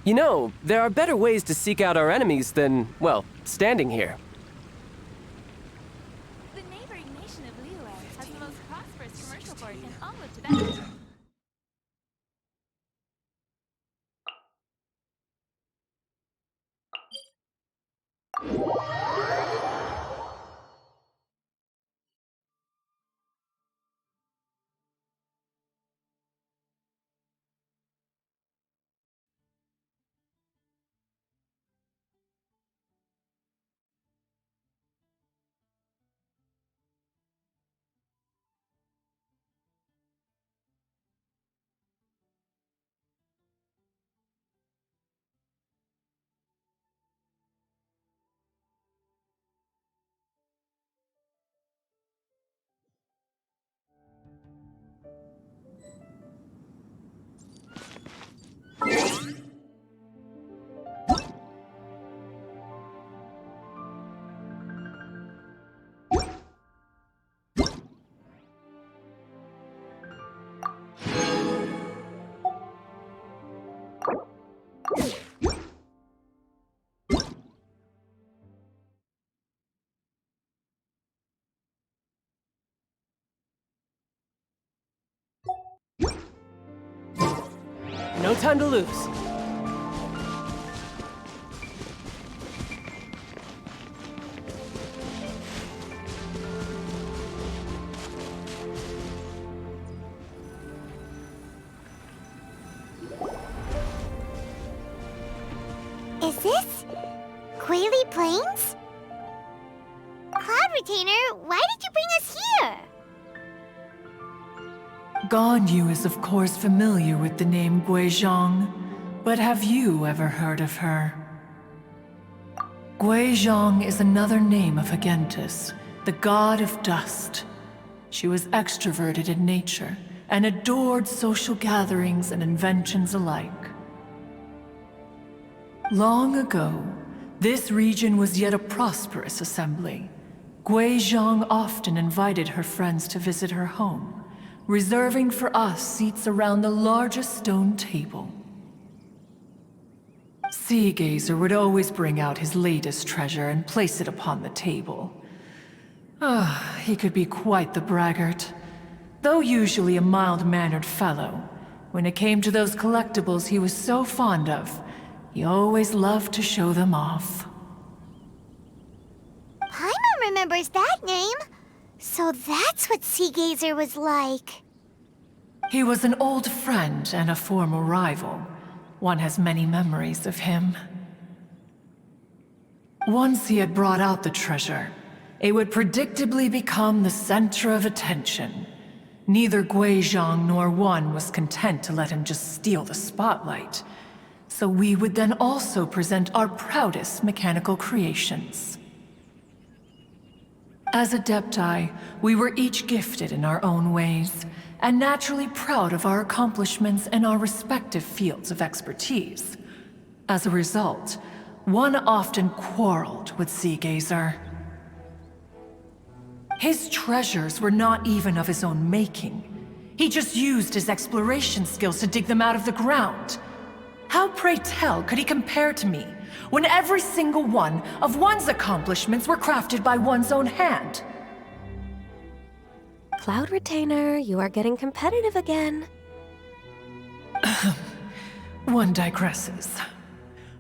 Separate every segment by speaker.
Speaker 1: You know, there are better ways to seek out our enemies than, well, standing here.
Speaker 2: The neighboring nation of Liyue has the most prosperous commercial port in all of Tibet.
Speaker 1: No time to lose.
Speaker 3: Is this Quaily Plains? Cloud Retainer, why did you bring us here?
Speaker 4: Ganyu is of course familiar with the name Guizhong, but have you ever heard of her? Guizhong is another name of Agentis, the god of dust. She was extroverted in nature and adored social gatherings and inventions alike. Long ago, this region was yet a prosperous assembly. Guizhong often invited her friends to visit her home, reserving for us seats around the largest stone table. Sea Gazer would always bring out his latest treasure and place it upon the table. He could be quite the braggart. Though usually a mild-mannered fellow, when it came to those collectibles he was so fond of, he always loved to show them off.
Speaker 3: Paimon remembers that name. So that's what Sea Gazer was like.
Speaker 4: He was an old friend and a former rival. One has many memories of him. Once he had brought out the treasure, it would predictably become the center of attention. Neither Guizhong nor one was content to let him just steal the spotlight. So we would then also present our proudest mechanical creations. As Adepti, we were each gifted in our own ways, and naturally proud of our accomplishments in our respective fields of expertise. As a result, one often quarreled with Sea Gazer. His treasures were not even of his own making. He just used his exploration skills to dig them out of the ground. How, pray tell, could he compare to me, when every single one of one's accomplishments were crafted by one's own hand?
Speaker 5: Cloud Retainer, you are getting competitive again.
Speaker 4: One digresses.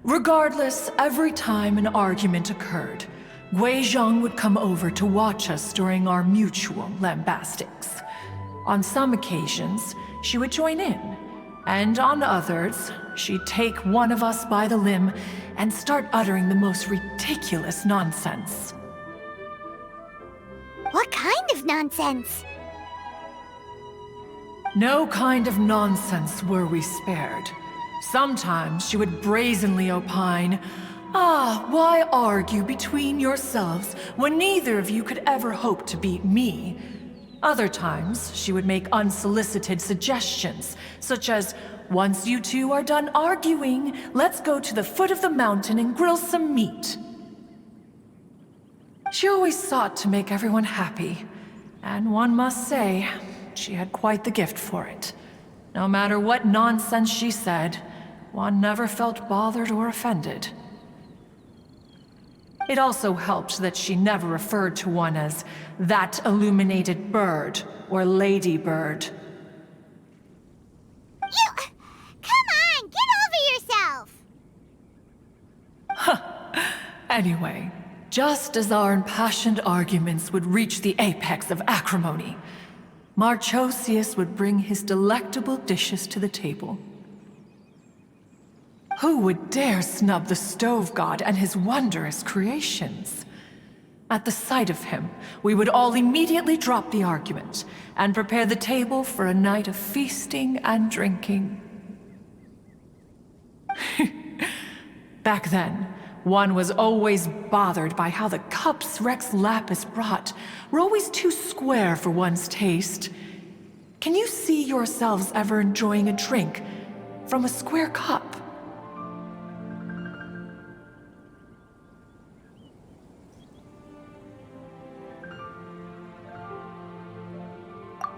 Speaker 4: Regardless, every time an argument occurred, Guizhong would come over to watch us during our mutual lambastics. On some occasions, she would join in, and on others, she'd take one of us by the limb and start uttering the most ridiculous nonsense.
Speaker 3: What kind of nonsense?
Speaker 4: No kind of nonsense were we spared. Sometimes she would brazenly opine, why argue between yourselves when neither of you could ever hope to beat me? Other times, she would make unsolicited suggestions, such as, once you two are done arguing, let's go to the foot of the mountain and grill some meat. She always sought to make everyone happy, and one must say, she had quite the gift for it. No matter what nonsense she said, one never felt bothered or offended. It also helped that she never referred to one as that illuminated bird or ladybird.
Speaker 3: You... Come on, get over yourself!
Speaker 4: Anyway, just as our impassioned arguments would reach the apex of acrimony, Marchosius would bring his delectable dishes to the table. Who would dare snub the stove god and his wondrous creations? At the sight of him, we would all immediately drop the argument and prepare the table for a night of feasting and drinking. Back then, one was always bothered by how the cups Rex Lapis brought were always too square for one's taste. Can you see yourselves ever enjoying a drink from a square cup?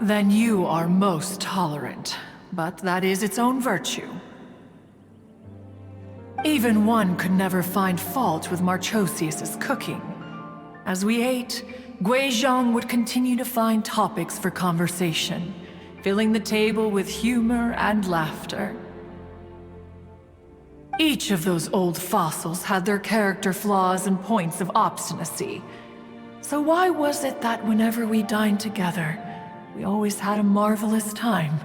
Speaker 4: Then you are most tolerant, but that is its own virtue. Even one could never find fault with Marchosius's cooking. As we ate, Guizhong would continue to find topics for conversation, filling the table with humor and laughter. Each of those old fossils had their character flaws and points of obstinacy. So why was it that whenever we dined together, we always had a marvelous time?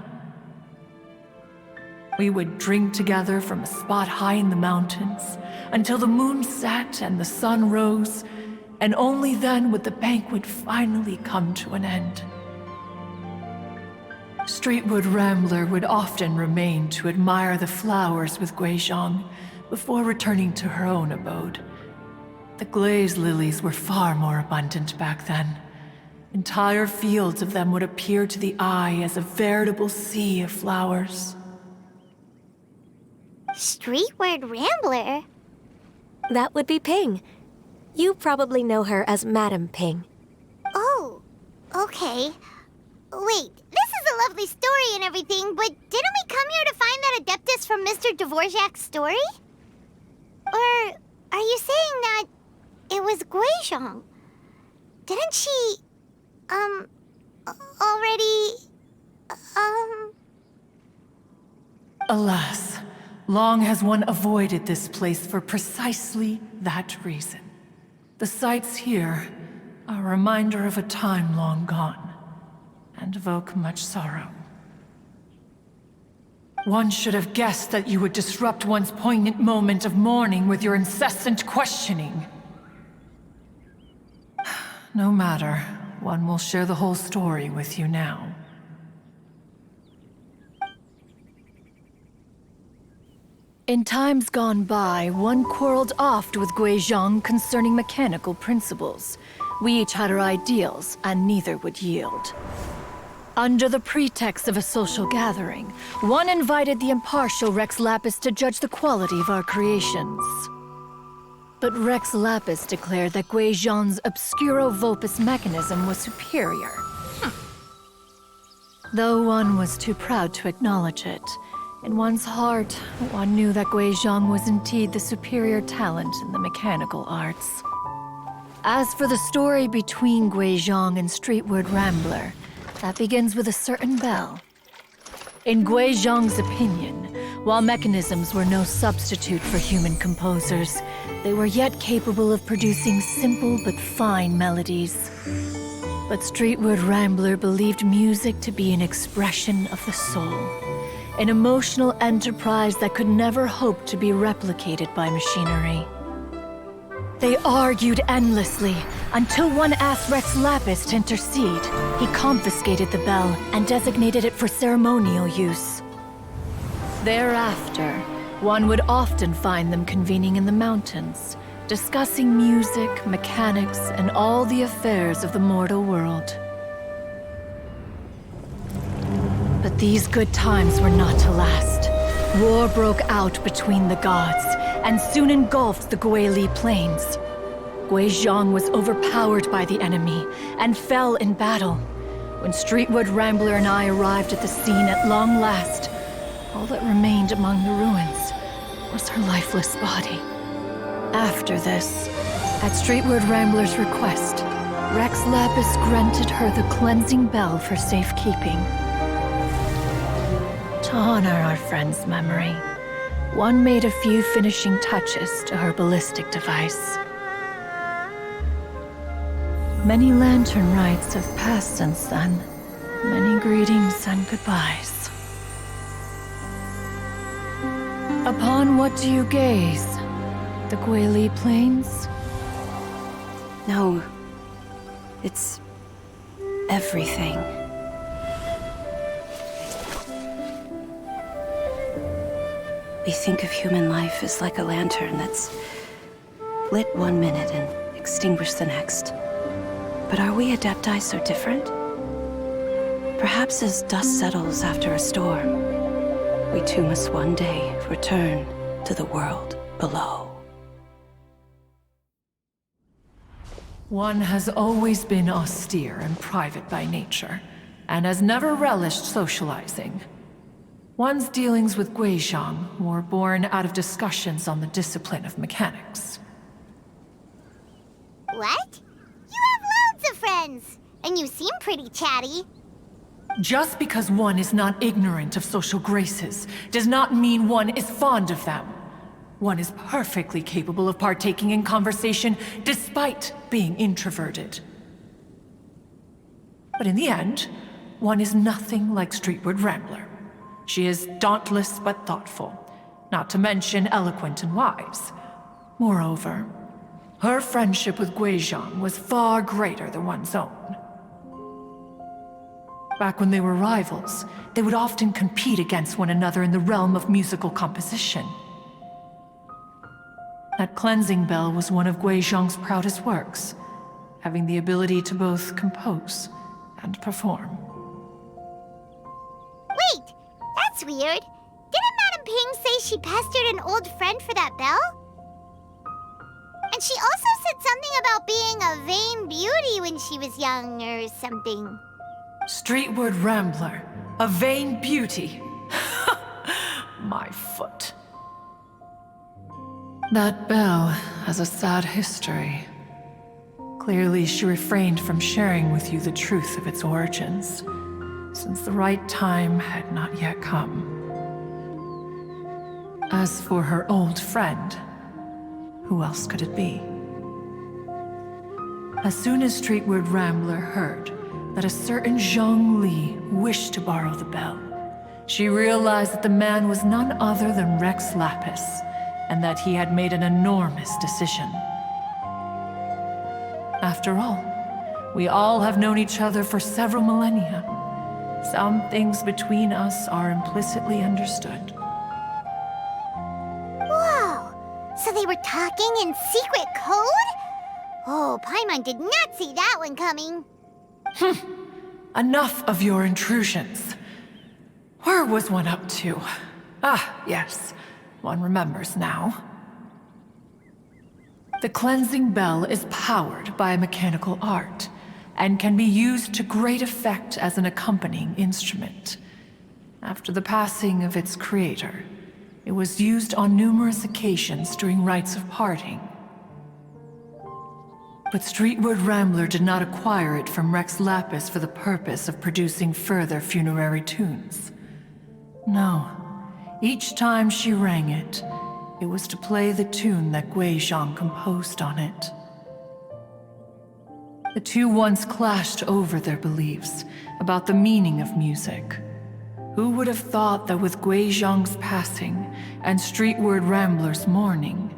Speaker 4: We would drink together from a spot high in the mountains until the moon set and the sun rose, and only then would the banquet finally come to an end. Streetwood Rambler would often remain to admire the flowers with Guizhong before returning to her own abode. The glaze lilies were far more abundant back then. Entire fields of them would appear to the eye as a veritable sea of flowers.
Speaker 3: Streetward Rambler?
Speaker 5: That would be Ping. You probably know her as Madam Ping.
Speaker 3: Oh, okay. Wait, this is a lovely story and everything, but didn't we come here to find that Adeptus from Mr. Dvorak's story? Or are you saying that it was Guizhong? Didn't she, already,
Speaker 4: Alas, long has one avoided this place for precisely that reason. The sights here are a reminder of a time long gone, and evoke much sorrow. One should have guessed that you would disrupt one's poignant moment of mourning with your incessant questioning. No matter, one will share the whole story with you now. In times gone by, one quarreled oft with Guizhong concerning mechanical principles. We each had our ideals, and neither would yield. Under the pretext of a social gathering, one invited the impartial Rex Lapis to judge the quality of our creations. But Rex Lapis declared that Guizhong's obscuro vulpus mechanism was superior. Though one was too proud to acknowledge it, in one's heart, one knew that Guizhong was indeed the superior talent in the mechanical arts. As for the story between Guizhong and Streetward Rambler, that begins with a certain bell. In Guizhong's opinion, while mechanisms were no substitute for human composers, they were yet capable of producing simple but fine melodies. But Streetward Rambler believed music to be an expression of the soul, an emotional enterprise that could never hope to be replicated by machinery. They argued endlessly, until one asked Rex Lapis to intercede. He confiscated the bell and designated it for ceremonial use. Thereafter, one would often find them convening in the mountains, discussing music, mechanics, and all the affairs of the mortal world. But these good times were not to last. War broke out between the gods, and soon engulfed the Guili plains. Guizhong was overpowered by the enemy, and fell in battle. When Streetwood Rambler and I arrived at the scene at long last, all that remained among the ruins was her lifeless body. After this, at Streetward Rambler's request, Rex Lapis granted her the cleansing bell for safekeeping. To honor our friend's memory, one made a few finishing touches to her ballistic device. Many lantern rites have passed since then. Many greetings and goodbyes. Upon what do you gaze? The Guili Plains?
Speaker 6: No. It's everything. We think of human life as like a lantern that's lit one minute and extinguished the next. But are we Adepti so different? Perhaps as dust settles after a storm, we too must one day return to the world below.
Speaker 4: One has always been austere and private by nature, and has never relished socializing. One's dealings with Guizhong were born out of discussions on the discipline of mechanics.
Speaker 3: What? You have loads of friends, and you seem pretty chatty.
Speaker 4: Just because one is not ignorant of social graces does not mean one is fond of them. One is perfectly capable of partaking in conversation despite being introverted. But in the end, one is nothing like Streetward Rambler. She is dauntless but thoughtful, not to mention eloquent and wise. Moreover, her friendship with Guizhong was far greater than one's own. Back when they were rivals, they would often compete against one another in the realm of musical composition. That cleansing bell was one of Guizhong's proudest works, having the ability to both compose and perform.
Speaker 3: Wait, that's weird. Didn't Madame Ping say she pestered an old friend for that bell? And she also said something about being a vain beauty when she was young or something.
Speaker 4: Streetward Rambler, a vain beauty. My foot. That bell has a sad history. Clearly, she refrained from sharing with you the truth of its origins, since the right time had not yet come. As for her old friend, who else could it be? As soon as Streetward Rambler heard that a certain Zhang Li wished to borrow the bell, she realized that the man was none other than Rex Lapis, and that he had made an enormous decision. After all, we all have known each other for several millennia. Some things between us are implicitly understood.
Speaker 3: Whoa! So they were talking in secret code? Oh, Paimon did not see that one coming.
Speaker 4: Enough of your intrusions. Where was one up to? Ah, yes. One remembers now. The cleansing bell is powered by a mechanical art, and can be used to great effect as an accompanying instrument. After the passing of its creator, it was used on numerous occasions during rites of parting. But Streetward Rambler did not acquire it from Rex Lapis for the purpose of producing further funerary tunes. No. Each time she rang it, it was to play the tune that Guizhong composed on it. The two once clashed over their beliefs about the meaning of music. Who would have thought that with Guizhong's passing and Streetward Rambler's mourning,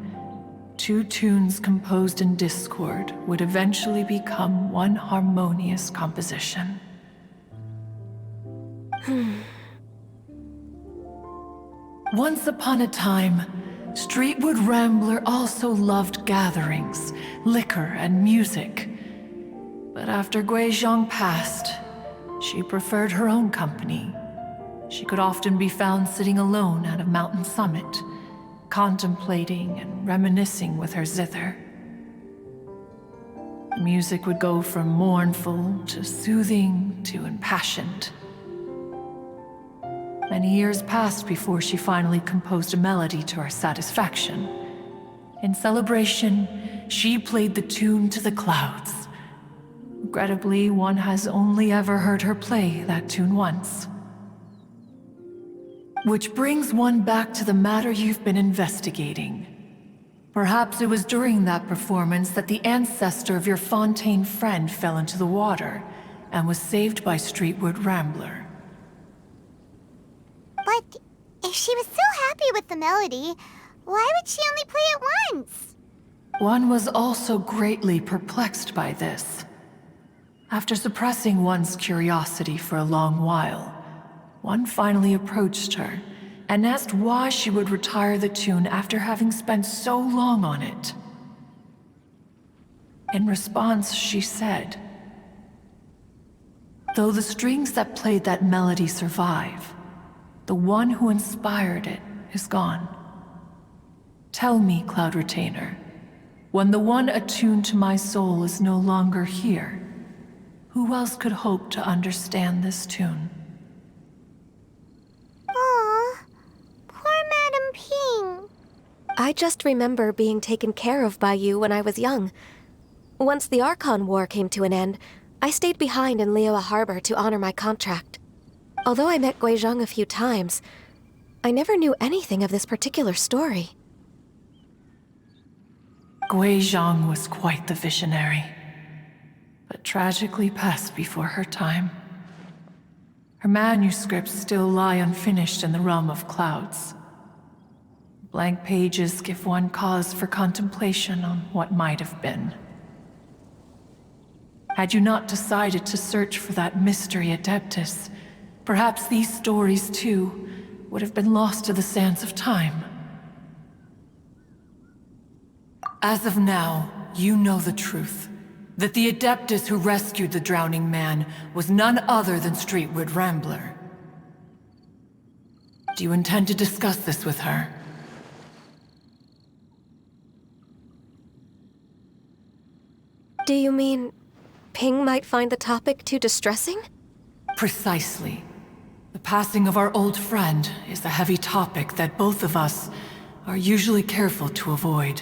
Speaker 4: two tunes composed in discord would eventually become one harmonious composition? Once upon a time, Streetward Rambler also loved gatherings, liquor, and music. But after Guizhong passed, she preferred her own company. She could often be found sitting alone at a mountain summit, contemplating and reminiscing with her zither. The music would go from mournful to soothing to impassioned. Many years passed before she finally composed a melody to our satisfaction. In celebration, she played the tune to the clouds. Regrettably, one has only ever heard her play that tune once. Which brings one back to the matter you've been investigating. Perhaps it was during that performance that the ancestor of your Fontaine friend fell into the water and was saved by Streetwood Rambler.
Speaker 3: But if she was so happy with the melody, why would she only play it once?
Speaker 4: One was also greatly perplexed by this. After suppressing one's curiosity for a long while, one finally approached her and asked why she would retire the tune after having spent so long on it. In response, she said, "Though the strings that played that melody survive, the one who inspired it is gone. Tell me, Cloud Retainer, when the one attuned to my soul is no longer here, who else could hope to understand this tune?"
Speaker 3: Aw, poor Madam Ping.
Speaker 5: I just remember being taken care of by you when I was young. Once the Archon War came to an end, I stayed behind in Liyue Harbor to honor my contract. Although I met Guizhong a few times, I never knew anything of this particular story.
Speaker 4: Guizhong was quite the visionary, but tragically passed before her time. Her manuscripts still lie unfinished in the realm of clouds. Blank pages give one cause for contemplation on what might have been. Had you not decided to search for that mystery Adeptus, perhaps these stories, too, would have been lost to the sands of time. As of now, you know the truth. That the Adeptus who rescued the drowning man was none other than Streetwood Rambler. Do you intend to discuss this with her?
Speaker 5: Do you mean Ping might find the topic too distressing?
Speaker 4: Precisely. The passing of our old friend is a heavy topic that both of us are usually careful to avoid.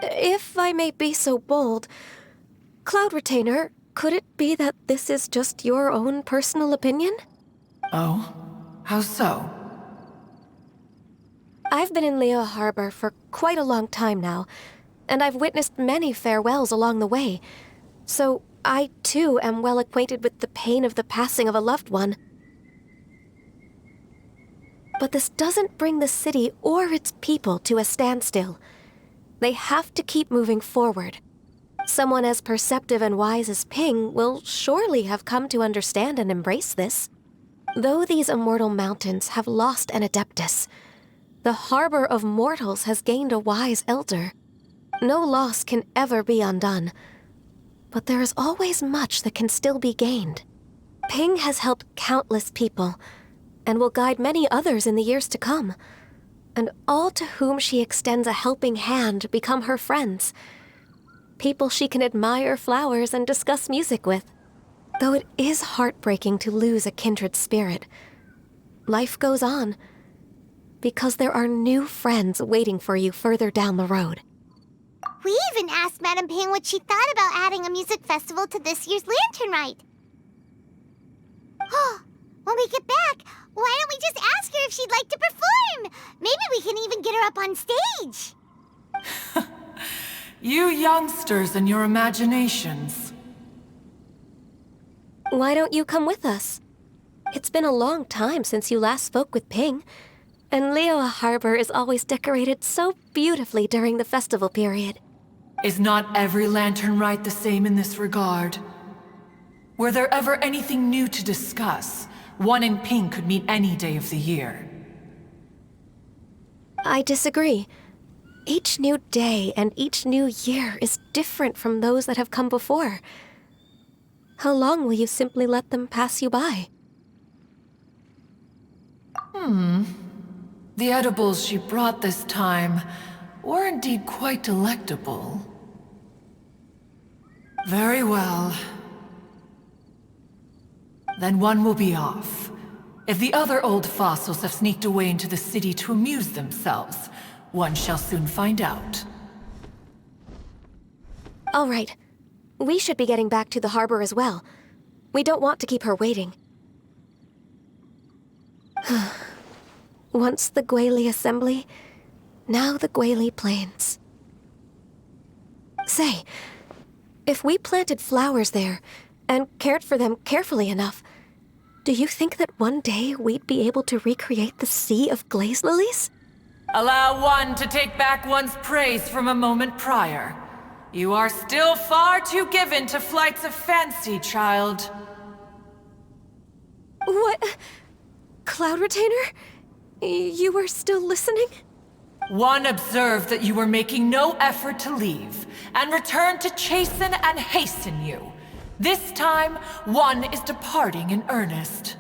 Speaker 5: If I may be so bold, Cloud Retainer, could it be that this is just your own personal opinion?
Speaker 4: Oh? How so?
Speaker 5: I've been in Liyue Harbor for quite a long time now, and I've witnessed many farewells along the way, so I too am well acquainted with the pain of the passing of a loved one. But this doesn't bring the city or its people to a standstill. They have to keep moving forward. Someone as perceptive and wise as Ping will surely have come to understand and embrace this. Though these immortal mountains have lost an Adeptus, the harbor of mortals has gained a wise elder. No loss can ever be undone, but there is always much that can still be gained. Ping has helped countless people, and will guide many others in the years to come. And all to whom she extends a helping hand become her friends. People she can admire flowers and discuss music with. Though it is heartbreaking to lose a kindred spirit, life goes on, because there are new friends waiting for you further down the road.
Speaker 3: We even asked Madam Ping what she thought about adding a music festival to this year's Lantern Rite. When we get back, why don't we just ask her if she'd like to perform? Maybe we can even get her up on stage.
Speaker 4: You youngsters and your imaginations.
Speaker 5: Why don't you come with us? It's been a long time since you last spoke with Ping, and Liyue Harbor is always decorated so beautifully during the festival period.
Speaker 4: Is not every Lantern Rite the same in this regard? Were there ever anything new to discuss? One and Ping could meet any day of the year.
Speaker 5: I disagree. Each new day and each new year is different from those that have come before. How long will you simply let them pass you by?
Speaker 4: The edibles she brought this time were indeed quite delectable. Very well. Then one will be off. If the other old fossils have sneaked away into the city to amuse themselves, one shall soon find out.
Speaker 5: All right. We should be getting back to the harbor as well. We don't want to keep her waiting. Once the Guili Assembly, now the Guili Plains. Say, if we planted flowers there and cared for them carefully enough, do you think that one day we'd be able to recreate the sea of glaze lilies?
Speaker 4: Allow one to take back one's praise from a moment prior. You are still far too given to flights of fancy, child.
Speaker 5: What? Cloud Retainer? You were still listening?
Speaker 4: One observed that you were making no effort to leave, and returned to chasten and hasten you. This time, one is departing in earnest.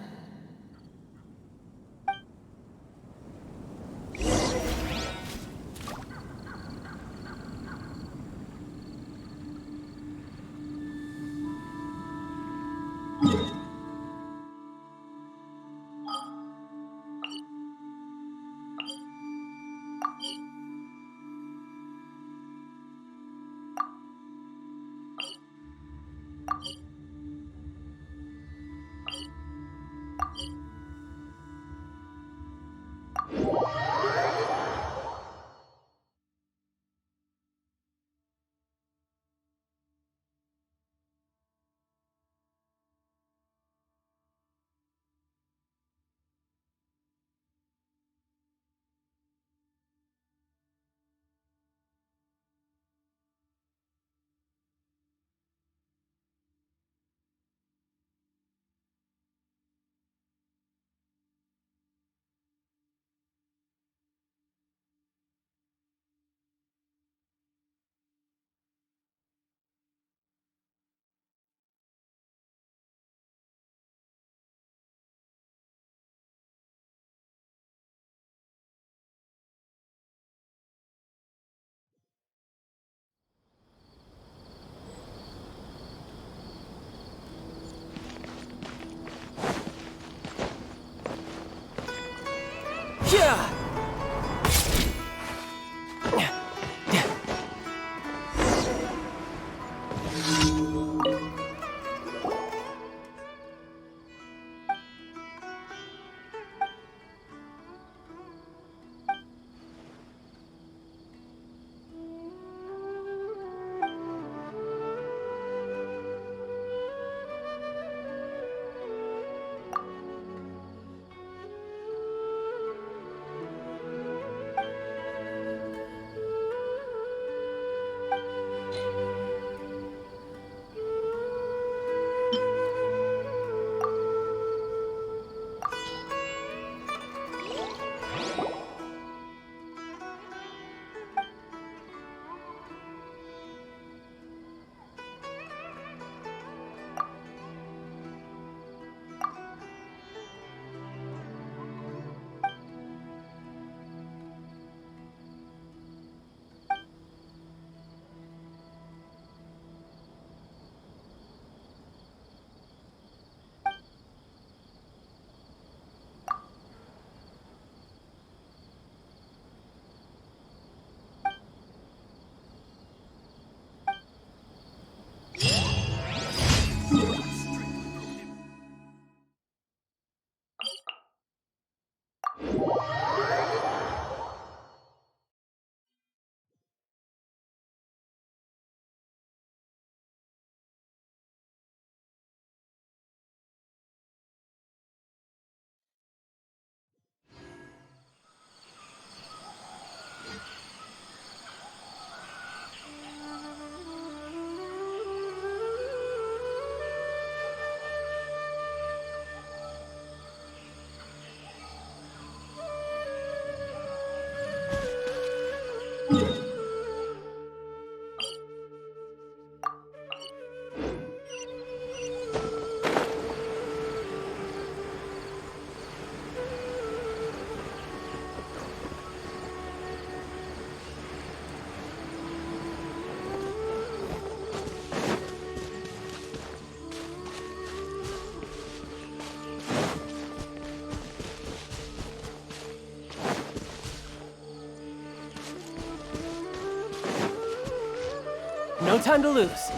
Speaker 1: No time to lose.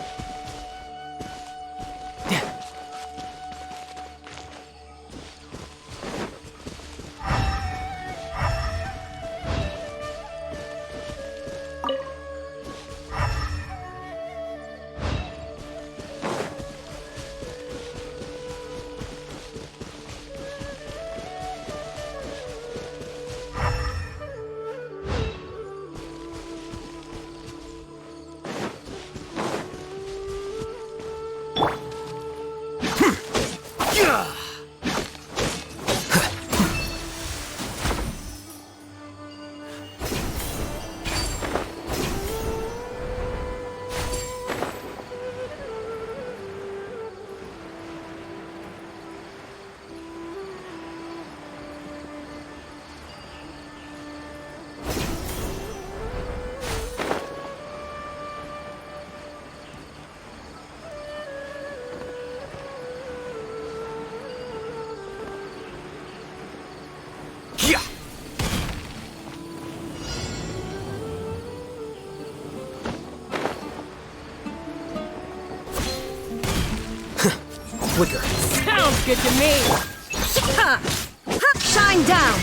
Speaker 1: Quicker.
Speaker 2: Sounds good to me.
Speaker 6: Shine down!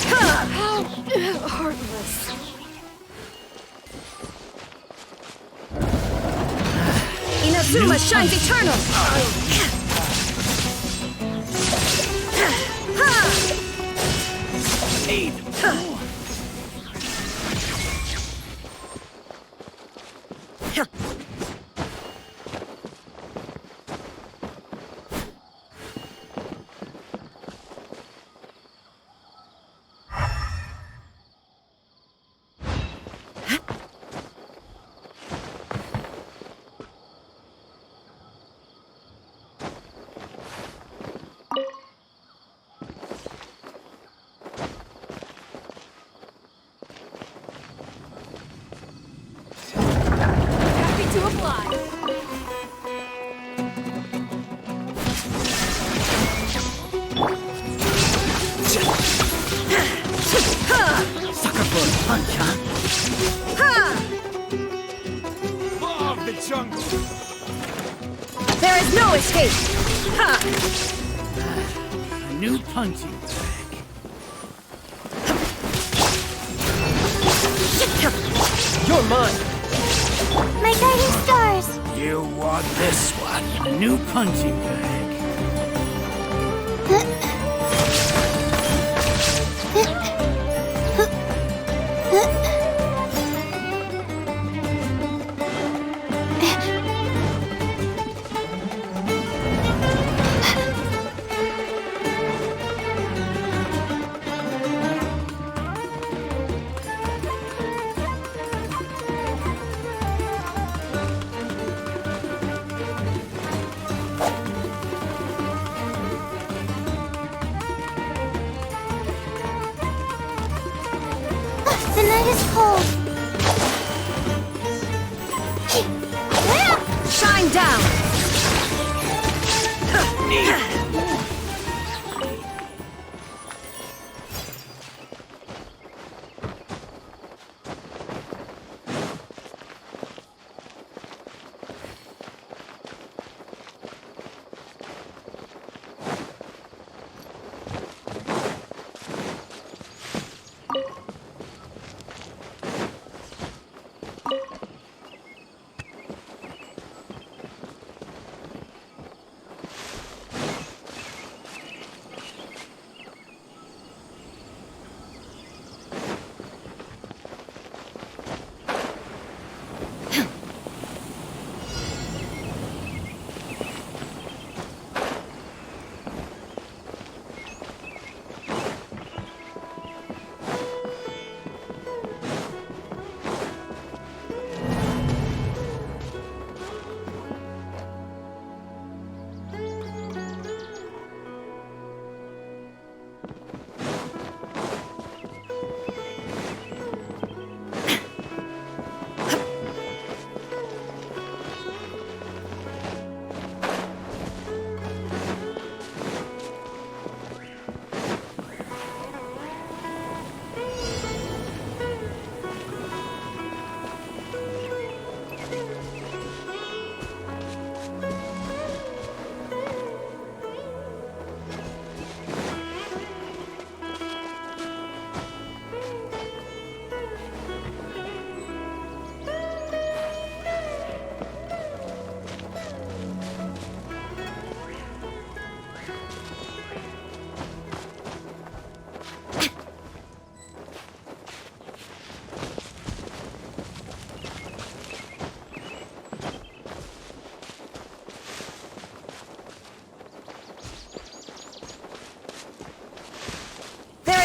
Speaker 5: How heartless.
Speaker 6: Inazuma shines eternal!
Speaker 1: Aid.
Speaker 2: Happy to oblige.
Speaker 1: Sucker for a punch, huh?
Speaker 7: Law of the jungle.
Speaker 6: There is no escape!
Speaker 7: A new punching bag.
Speaker 1: You're mine.
Speaker 3: My guiding stars.
Speaker 7: You want this one? A new punching bag.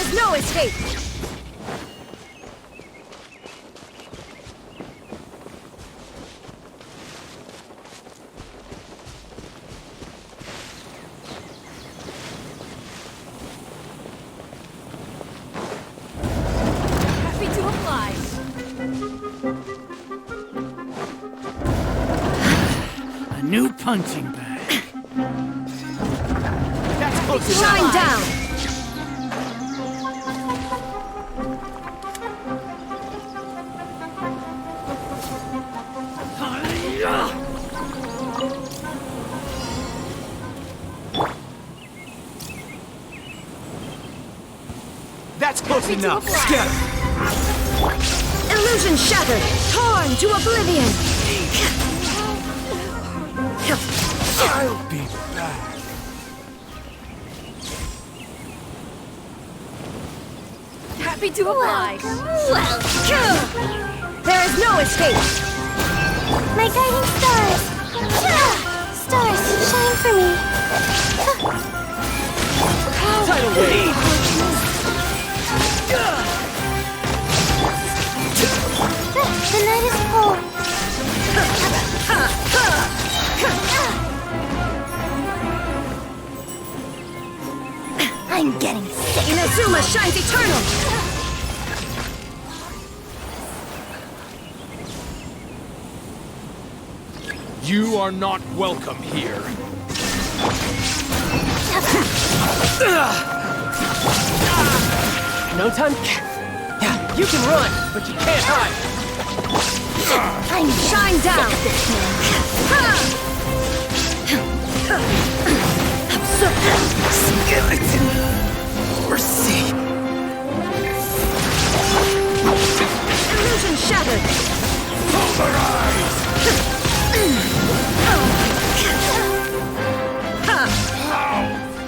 Speaker 5: is no escape!
Speaker 2: Happy to oblige.
Speaker 7: A new punching bag.
Speaker 1: That's close enough.
Speaker 5: Shine down!
Speaker 1: That's close enough. Scatter.
Speaker 5: Illusion shattered! Torn to oblivion!
Speaker 7: I'll be back.
Speaker 2: Happy to oblige.
Speaker 5: There is no escape!
Speaker 3: My guiding stars! Stars, shine for me!
Speaker 1: Tidal wave.
Speaker 3: The night is cold. I'm getting sick.
Speaker 5: Inazuma shines eternal!
Speaker 8: You are not welcome here.
Speaker 1: No time. Yeah, you can run, but you can't hide.
Speaker 3: I'm
Speaker 5: Shine down!
Speaker 7: Skeleton. Mercy.
Speaker 5: Illusion shattered!
Speaker 7: Pulverize.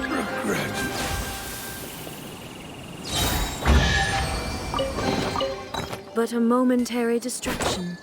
Speaker 7: Regret.
Speaker 5: But a momentary distraction.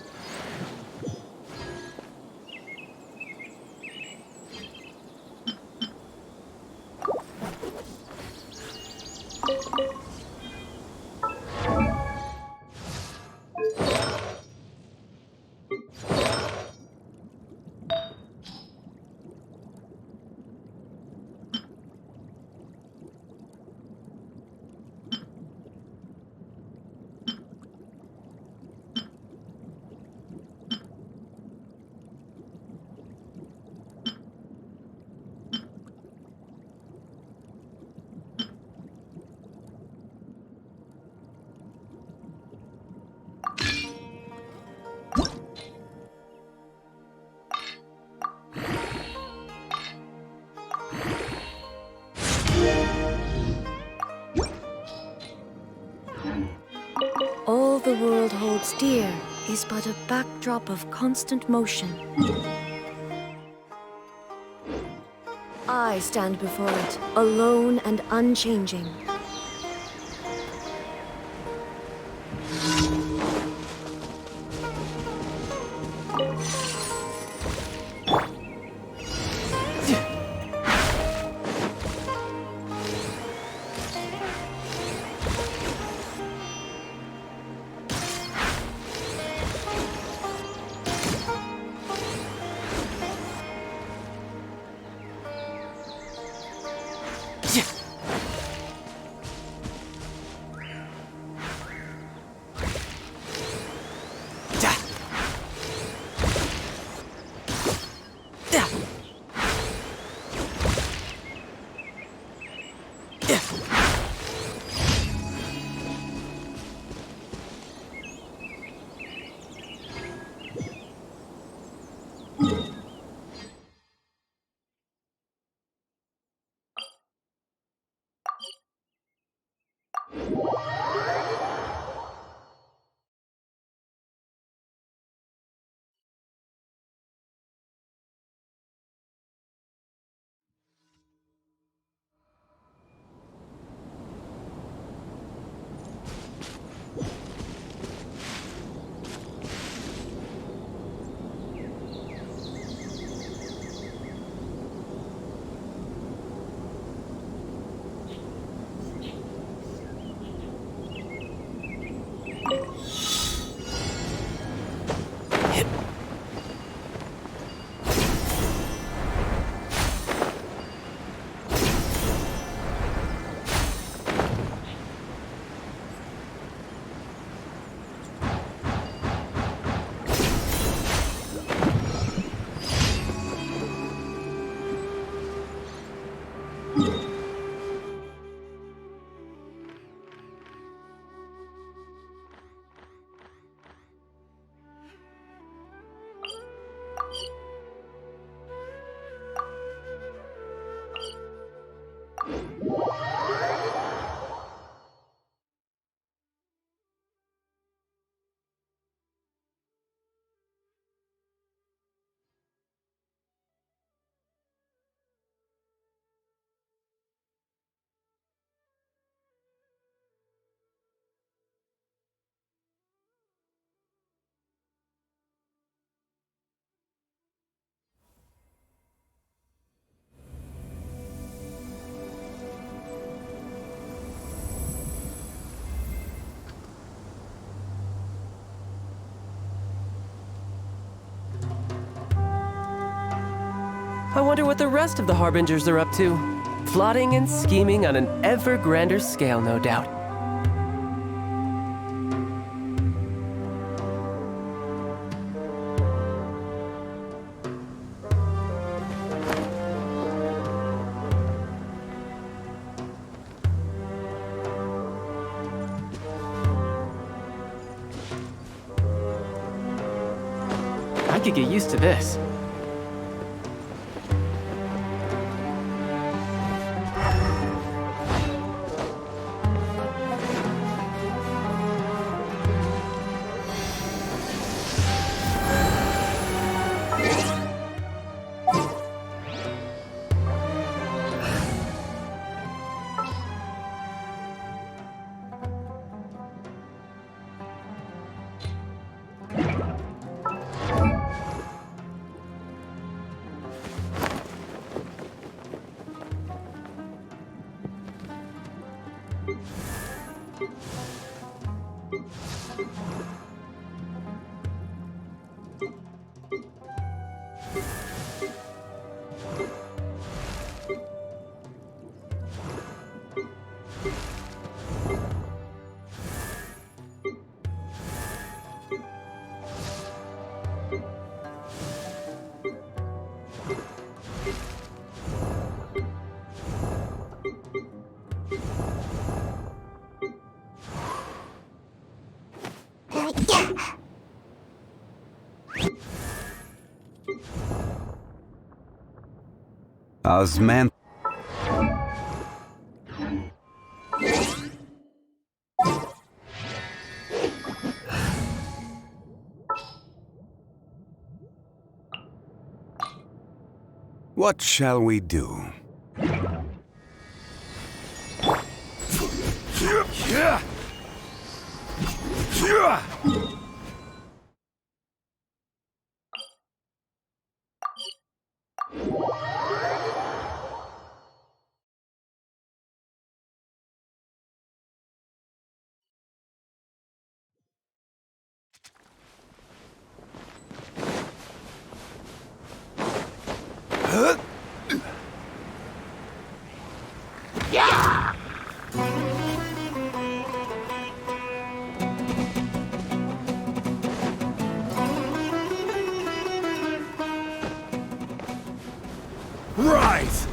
Speaker 5: All the world holds dear is but a backdrop of constant motion. I stand before it, alone and unchanging.
Speaker 1: I wonder what the rest of the Harbingers are up to. Plotting and scheming on an ever grander scale, no doubt. I could get used to this.
Speaker 9: Osman. What shall we do?
Speaker 8: Rise!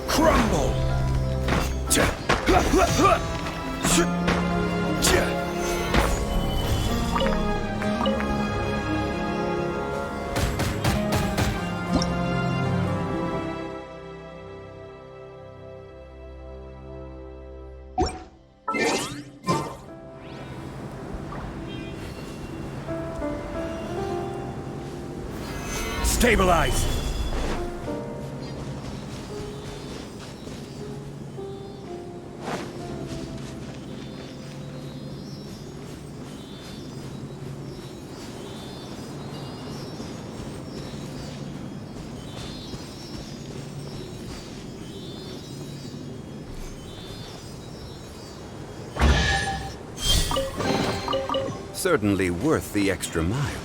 Speaker 8: Crumble! Stabilize!
Speaker 9: certainly worth the extra mile.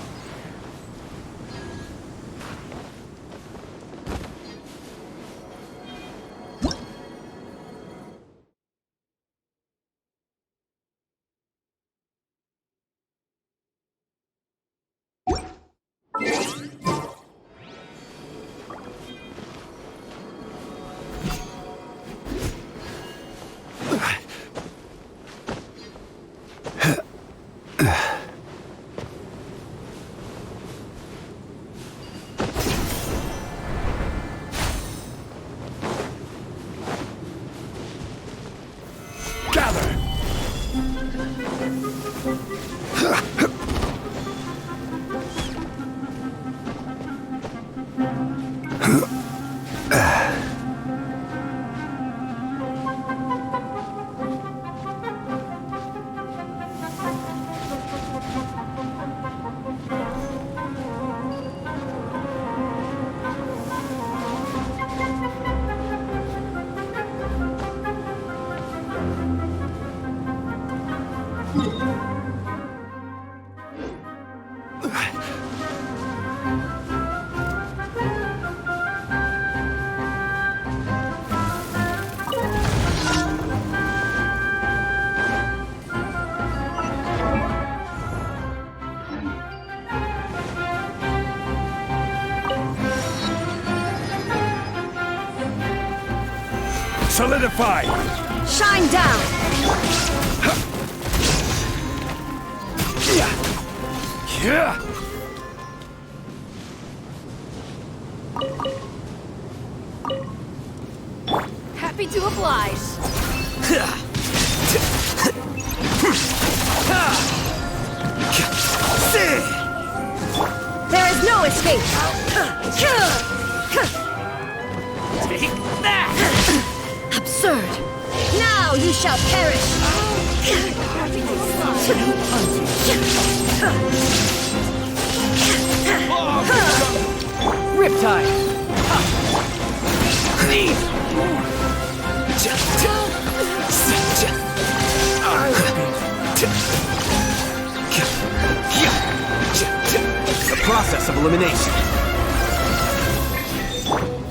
Speaker 8: Solidify!
Speaker 6: Shine down!
Speaker 8: Yeah!
Speaker 2: Happy to oblige.
Speaker 6: There is no escape!
Speaker 8: Take that!
Speaker 6: Absurd! Now you shall perish!
Speaker 1: Riptide! The process of elimination.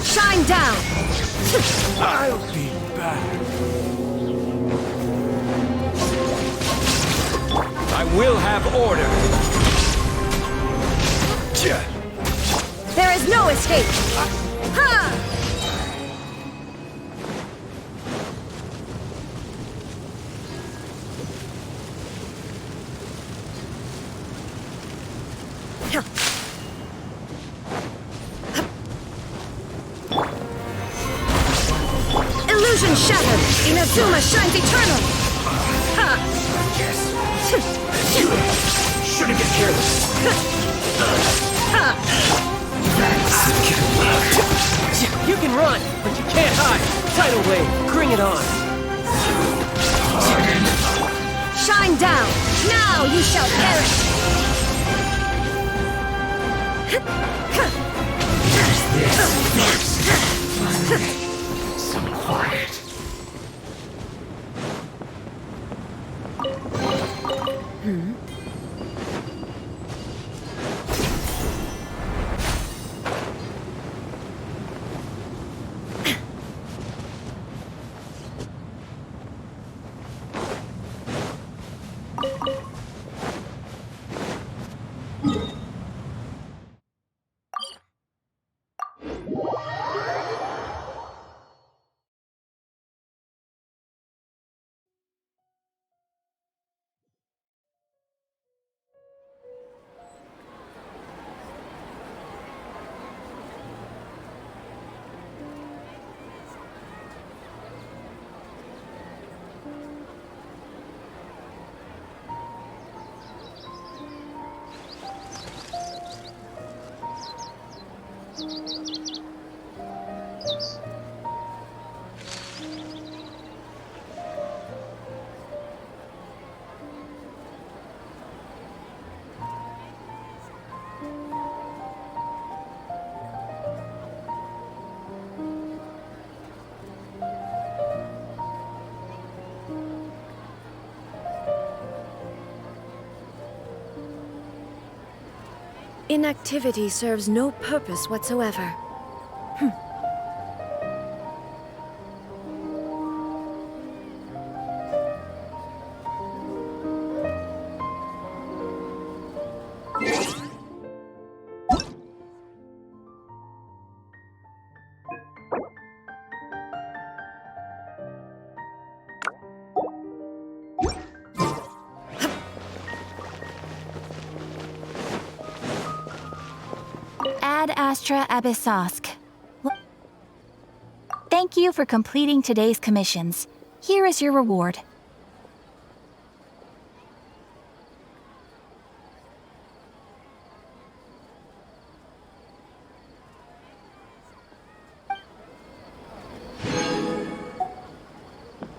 Speaker 6: Shine down!
Speaker 8: I'll be back. I will have order.
Speaker 6: There is no escape! Ha! Illusion shattered! Inazuma shines eternal! Ha!
Speaker 8: Shouldn't get careless.
Speaker 1: You can run, but you can't hide. Tidal wave, bring it on.
Speaker 6: Shine down! Now you shall perish!
Speaker 7: Some quiet.
Speaker 5: Inactivity serves no purpose whatsoever.
Speaker 2: Ad Astra Abyssosk. Thank you for completing today's commissions. Here is your reward.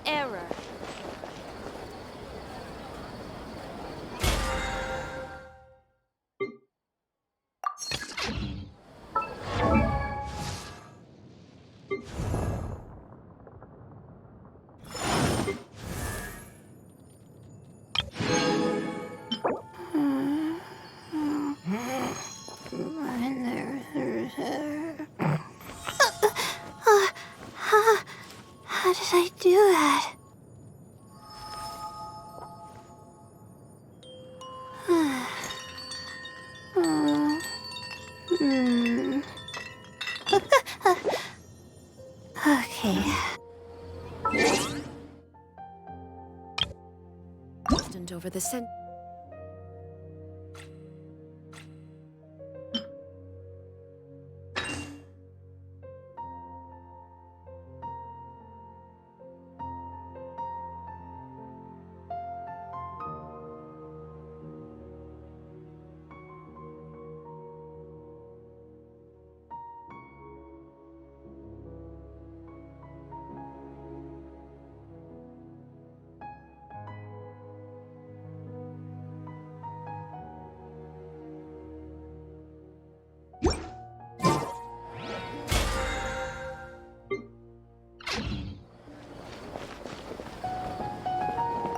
Speaker 2: Error.
Speaker 3: How did I do that? Okay.
Speaker 5: Distant over the center.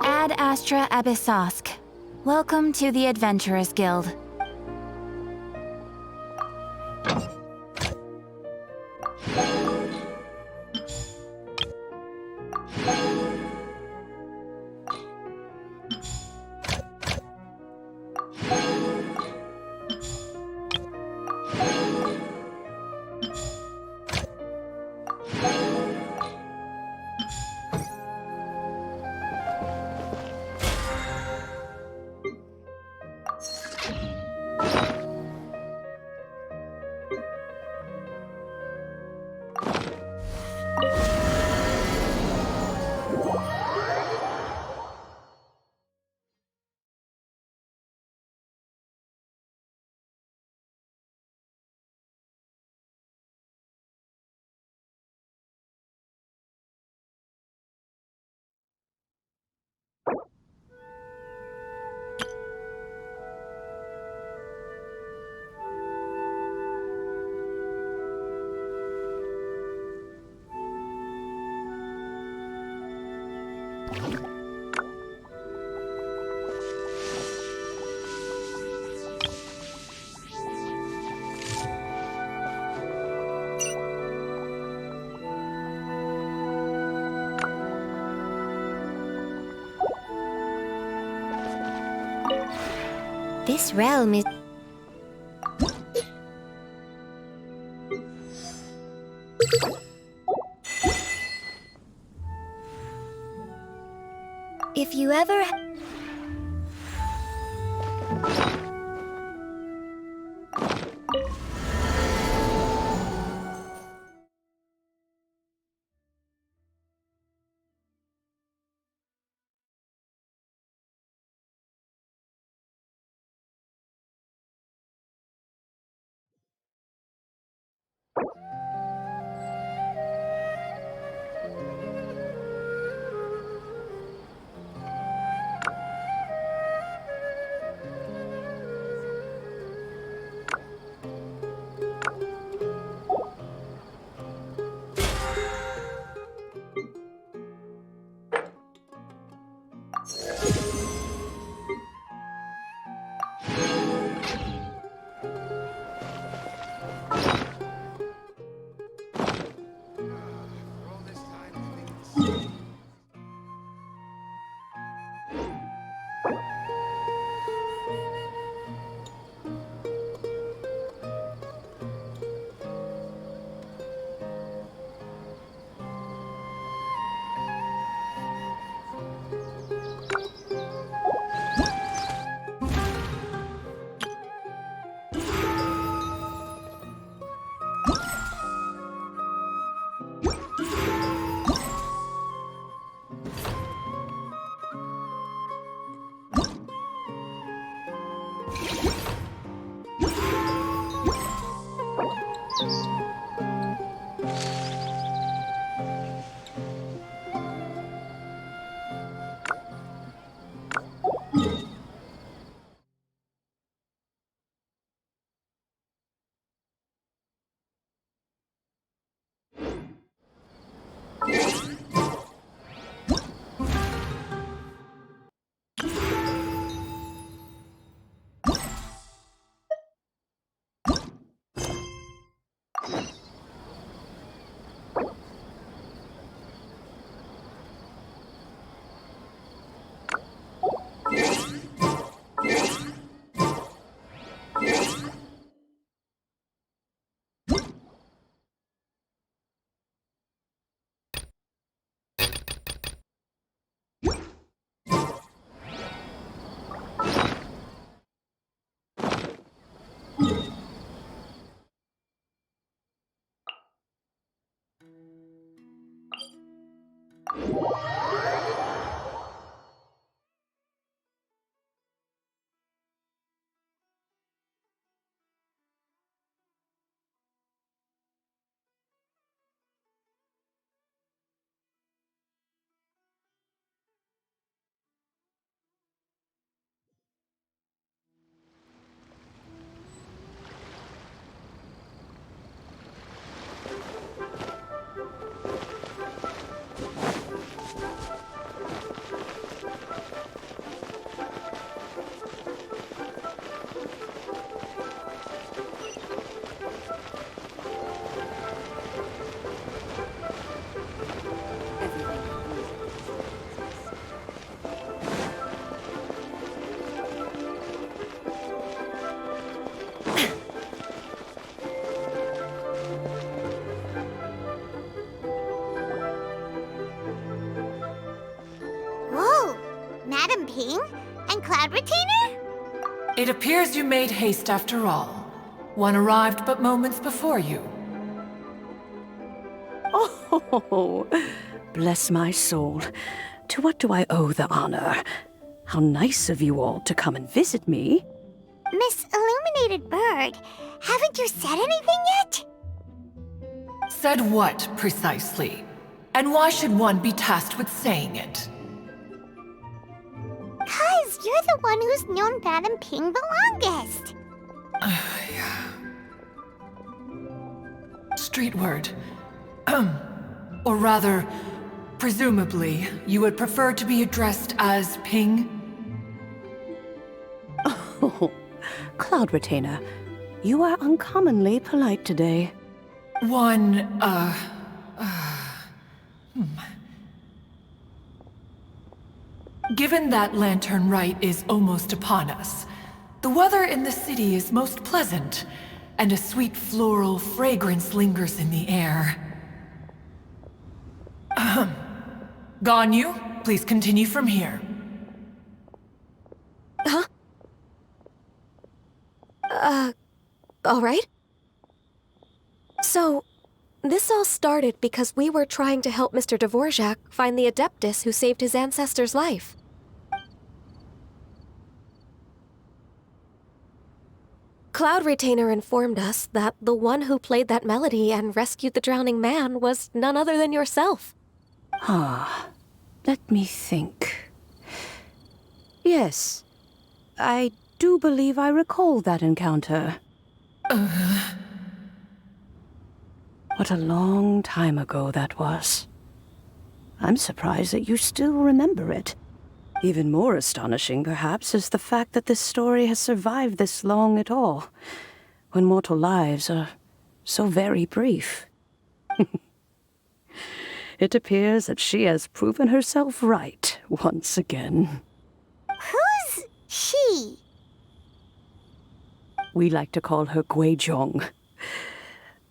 Speaker 2: Ad Astra Abyssosk. Welcome to the Adventurers Guild.
Speaker 3: This realm is... If you ever... Ping? And Cloud Retainer?
Speaker 4: It appears you made haste after all. One arrived but moments before you.
Speaker 6: Oh, bless my soul. To what do I owe the honor? How nice of you all to come and visit me.
Speaker 3: Miss Illuminated Bird, haven't you said anything yet?
Speaker 4: Said what, precisely? And why should one be tasked with saying it?
Speaker 3: 'Cause you're the one who's known Madam Ping the longest.
Speaker 4: Street word. Or rather, presumably, you would prefer to be addressed as Ping?
Speaker 6: Oh, Cloud Retainer, you are uncommonly polite today.
Speaker 4: Given that Lantern Rite is almost upon us, the weather in the city is most pleasant, and a sweet floral fragrance lingers in the air. Ganyu, please continue from here.
Speaker 5: Huh? All right. So, this all started because we were trying to help Mr. Dvorak find the Adeptus who saved his ancestor's life. Cloud Retainer informed us that the one who played that melody and rescued the drowning man was none other than yourself.
Speaker 6: Let me think. Yes, I do believe I recall that encounter. What a long time ago that was. I'm surprised that you still remember it. Even more astonishing, perhaps, is the fact that this story has survived this long at all, when mortal lives are so very brief. It appears that she has proven herself right once again.
Speaker 3: Who's she?
Speaker 6: We like to call her Guizhong.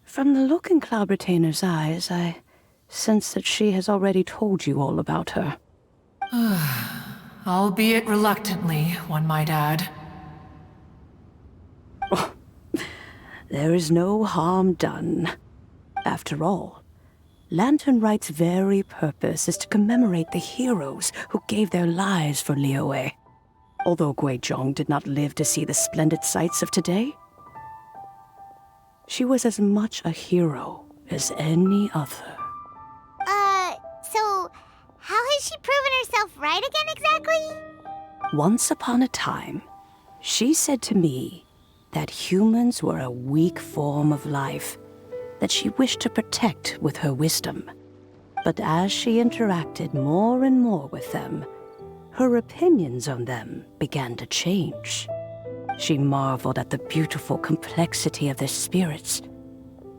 Speaker 6: From the look in Cloud Retainer's eyes, I sense that she has already told you all about her.
Speaker 4: Albeit reluctantly, one might add.
Speaker 6: There is no harm done. After all, Lantern Rite's very purpose is to commemorate the heroes who gave their lives for Liyue. Although Guizhong did not live to see the splendid sights of today, she was as much a hero as any other.
Speaker 3: So how has she proven herself right again exactly?
Speaker 6: Once upon a time, she said to me that humans were a weak form of life that she wished to protect with her wisdom. But as she interacted more and more with them, her opinions on them began to change. She marveled at the beautiful complexity of their spirits,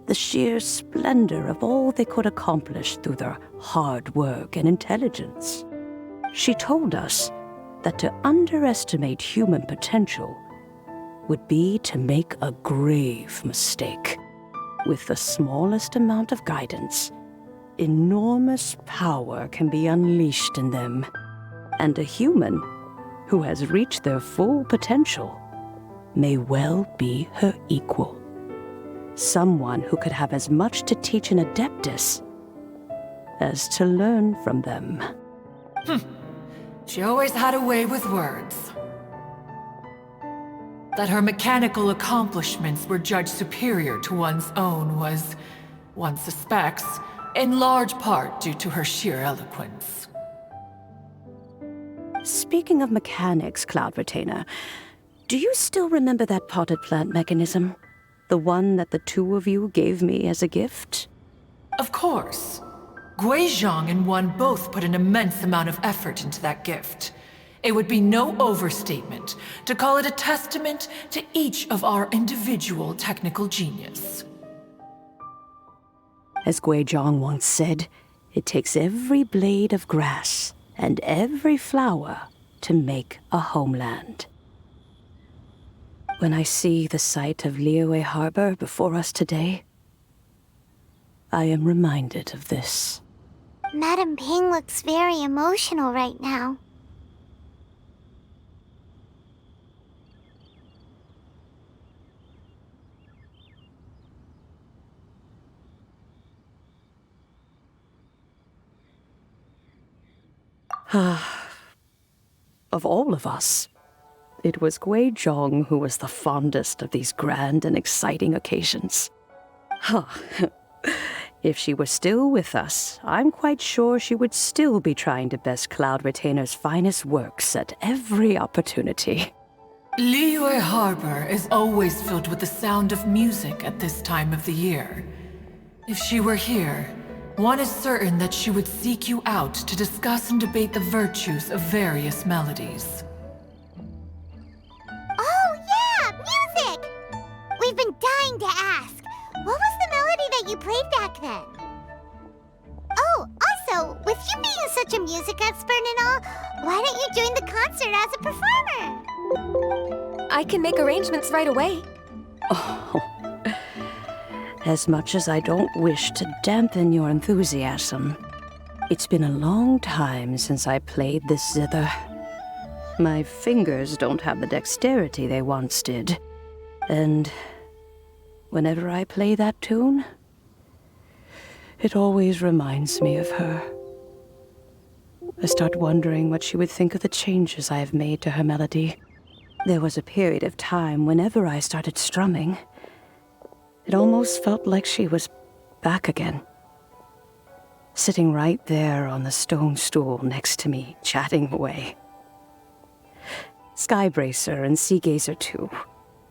Speaker 6: the sheer splendor of all they could accomplish through their hard work and intelligence. She told us that to underestimate human potential would be to make a grave mistake. With the smallest amount of guidance, enormous power can be unleashed in them. And a human who has reached their full potential may well be her equal. Someone who could have as much to teach an Adeptus as to learn from them.
Speaker 4: She always had a way with words. That her mechanical accomplishments were judged superior to one's own was, one suspects, in large part due to her sheer eloquence.
Speaker 6: Speaking of mechanics, Cloud Retainer, do you still remember that potted plant mechanism? The one that the two of you gave me as a gift?
Speaker 4: Of course. Guizhong and one both put an immense amount of effort into that gift. It would be no overstatement to call it a testament to each of our individual technical genius.
Speaker 6: As Guizhong once said, it takes every blade of grass and every flower to make a homeland. When I see the sight of Liyue Harbor before us today, I am reminded of this.
Speaker 3: Madam Ping looks very emotional right now.
Speaker 6: Of all of us, it was Gui Zhong who was the fondest of these grand and exciting occasions. If she were still with us, I'm quite sure she would still be trying to best Cloud Retainer's finest works at every opportunity.
Speaker 4: Liyue Harbor is always filled with the sound of music at this time of the year. If she were here, one is certain that she would seek you out to discuss and debate the virtues of various melodies.
Speaker 3: Oh, yeah! Music! We've been dying to ask. What was the melody that you played back then? Oh, also, with you being such a music expert and all, why don't you join the concert as a performer?
Speaker 5: I can make arrangements right away.
Speaker 6: Oh, as much as I don't wish to dampen your enthusiasm, it's been a long time since I played this zither. My fingers don't have the dexterity they once did, and whenever I play that tune, it always reminds me of her. I start wondering what she would think of the changes I have made to her melody. There was a period of time whenever I started strumming, it almost felt like she was back again. Sitting right there on the stone stool next to me, chatting away. Skybracer and Seagazer too,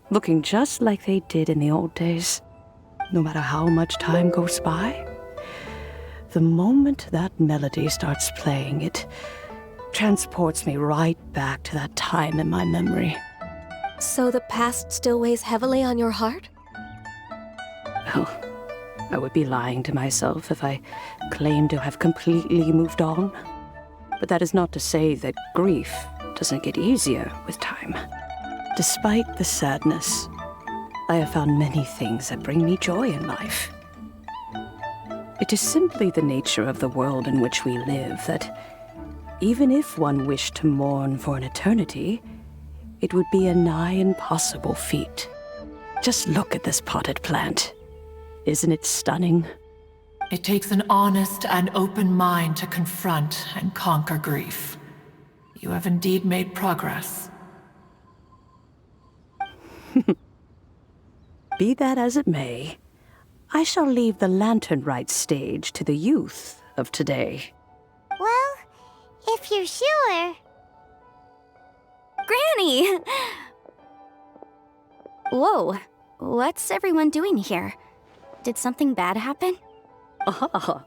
Speaker 6: looking just like they did in the old days. No matter how much time goes by, the moment that melody starts playing, it transports me right back to that time in my memory.
Speaker 5: So the past still weighs heavily on your heart?
Speaker 6: Well, I would be lying to myself if I claimed to have completely moved on. But that is not to say that grief doesn't get easier with time. Despite the sadness, I have found many things that bring me joy in life. It is simply the nature of the world in which we live that even if one wished to mourn for an eternity, it would be a nigh impossible feat. Just look at this potted plant. Isn't it stunning?
Speaker 4: It takes an honest and open mind to confront and conquer grief. You have indeed made progress.
Speaker 6: Be that as it may, I shall leave the lantern rite stage to the youth of today.
Speaker 3: Well, if you're sure.
Speaker 10: Granny! Whoa, what's everyone doing here? Did something bad happen?
Speaker 6: Ah,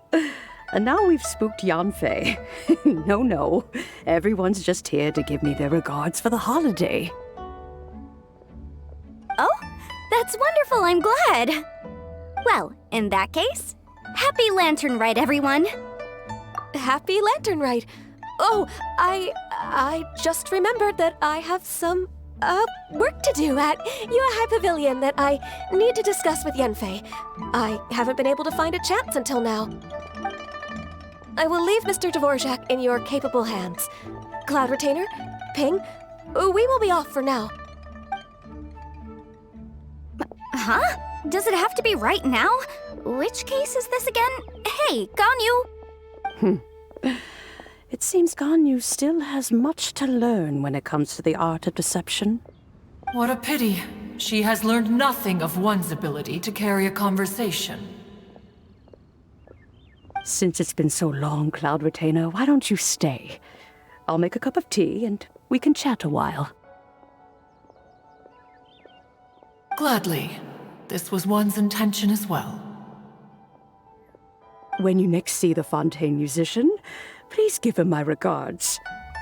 Speaker 6: and now we've spooked Yanfei. No, everyone's just here to give me their regards for the holiday.
Speaker 10: Oh, that's wonderful, I'm glad! Well, in that case, happy Lantern Rite, everyone!
Speaker 5: Happy Lantern Rite! Oh, I just remembered that I have some, work to do at Yuehai Pavilion that I need to discuss with Yanfei. I haven't been able to find a chance until now. I will leave Mr. Dvorak in your capable hands. Cloud Retainer, Ping, we will be off for now.
Speaker 10: Huh? Does it have to be right now? Which case is this again? Hey, Ganyu!
Speaker 6: It seems Ganyu still has much to learn when it comes to the art of deception.
Speaker 4: What a pity. She has learned nothing of one's ability to carry a conversation.
Speaker 6: Since it's been so long, Cloud Retainer, why don't you stay? I'll make a cup of tea and we can chat a while.
Speaker 4: Gladly. This was one's intention as well.
Speaker 6: When you next see the Fontaine musician, please give him my regards.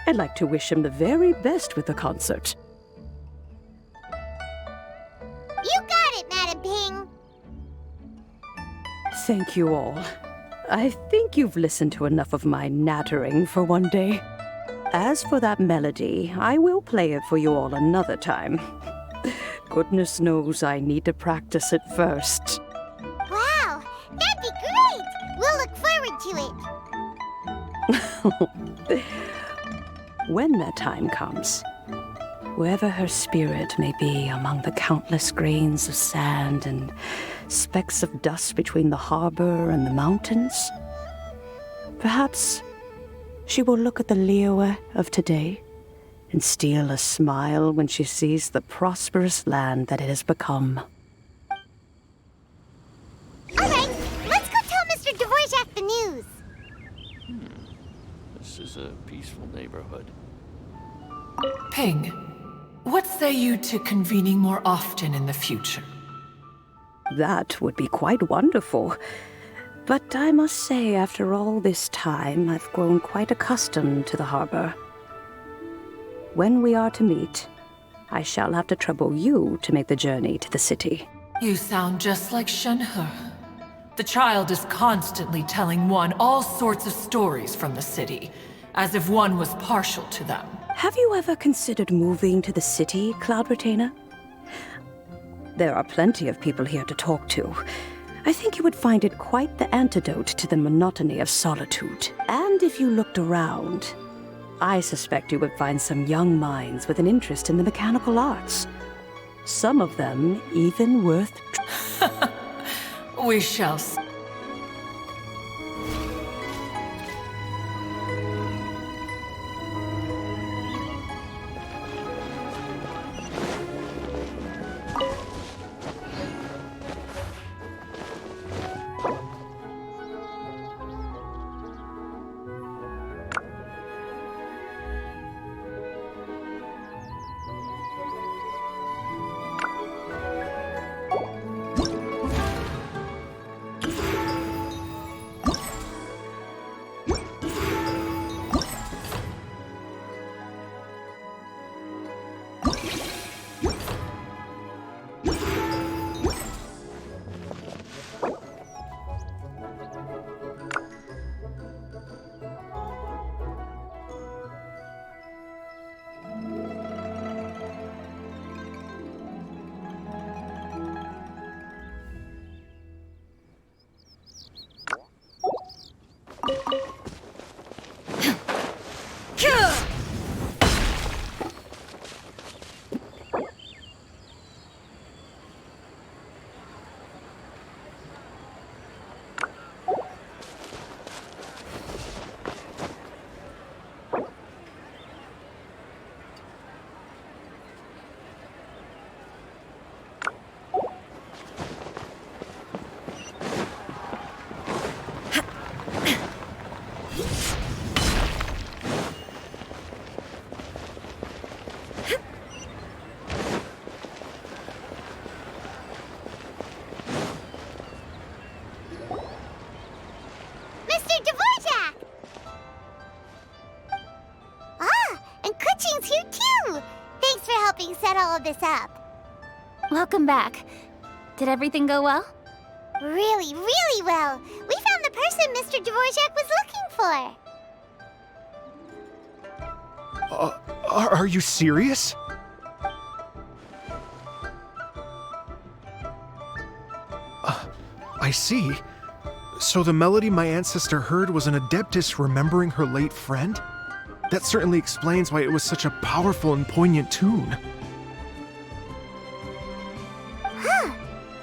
Speaker 6: I'd like to wish him the very best with the concert.
Speaker 3: You got it, Madam Ping.
Speaker 6: Thank you all. I think you've listened to enough of my nattering for one day. As for that melody, I will play it for you all another time. Goodness knows I need to practice it first.
Speaker 3: Wow, that'd be great! We'll look forward to it.
Speaker 6: When that time comes, wherever her spirit may be among the countless grains of sand and specks of dust between the harbor and the mountains, perhaps She will look at the Liyue of today and steal a smile when she sees the prosperous land that it has become.
Speaker 3: All right, let's go tell Mr. Dvorak the news.
Speaker 11: This is a peaceful neighborhood.
Speaker 4: Ping, what say you to convening more often in the future?
Speaker 6: That would be quite wonderful. But I must say, after all this time, I've grown quite accustomed to the harbor. When we are to meet, I shall have to trouble you to make the journey to the city.
Speaker 4: You sound just like Shenhe. The child is constantly telling one all sorts of stories from the city, as if one was partial to them.
Speaker 6: Have you ever considered moving to the city, Cloud Retainer? There are plenty of people here to talk to. I think you would find it quite the antidote to the monotony of solitude. And if you looked around, I suspect you would find some young minds with an interest in the mechanical arts. Some of them even worth...
Speaker 4: We shall see.
Speaker 3: Set all of this up.
Speaker 10: Welcome back. Did everything go well?
Speaker 3: Really, really well. We found the person Mr. Dvorak was looking for.
Speaker 12: Are you serious? I see. So the melody my ancestor heard was an adeptus remembering her late friend? That certainly explains why it was such a powerful and poignant tune.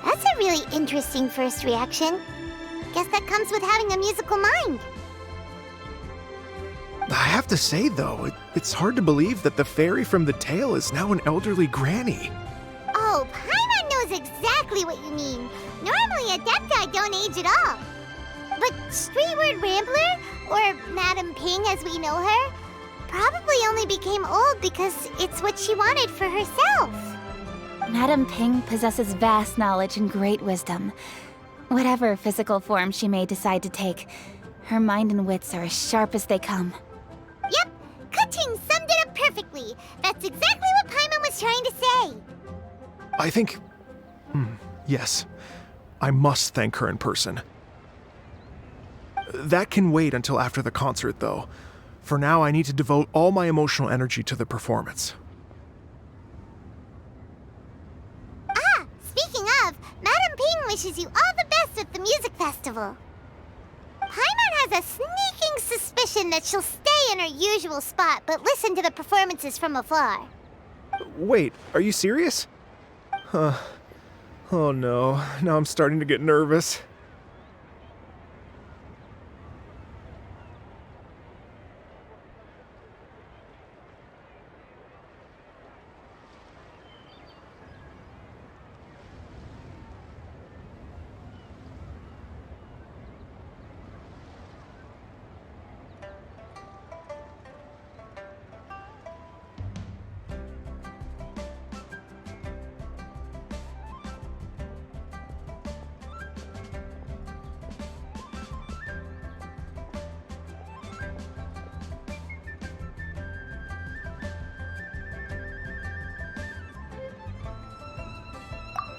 Speaker 3: That's a really interesting first reaction. Guess that comes with having a musical mind.
Speaker 12: I have to say, though, it's hard to believe that the fairy from the tale is now an elderly granny.
Speaker 3: Oh, Paimon knows exactly what you mean. Normally, Adepti don't age at all. But Streetward Rambler, or Madam Ping as we know her, probably only became old because it's what she wanted for herself.
Speaker 2: Madam Ping possesses vast knowledge and great wisdom. Whatever physical form she may decide to take, her mind and wits are as sharp as they come.
Speaker 3: Yep, Kuching summed it up perfectly. That's exactly what Paimon was trying to say.
Speaker 12: I think... yes. I must thank her in person. That can wait until after the concert, though. For now, I need to devote all my emotional energy to the performance.
Speaker 3: Speaking of, Madam Ping wishes you all the best at the music festival. Paimon has a sneaking suspicion that she'll stay in her usual spot, but listen to the performances from afar.
Speaker 12: Wait, are you serious? Oh no, now I'm starting to get nervous.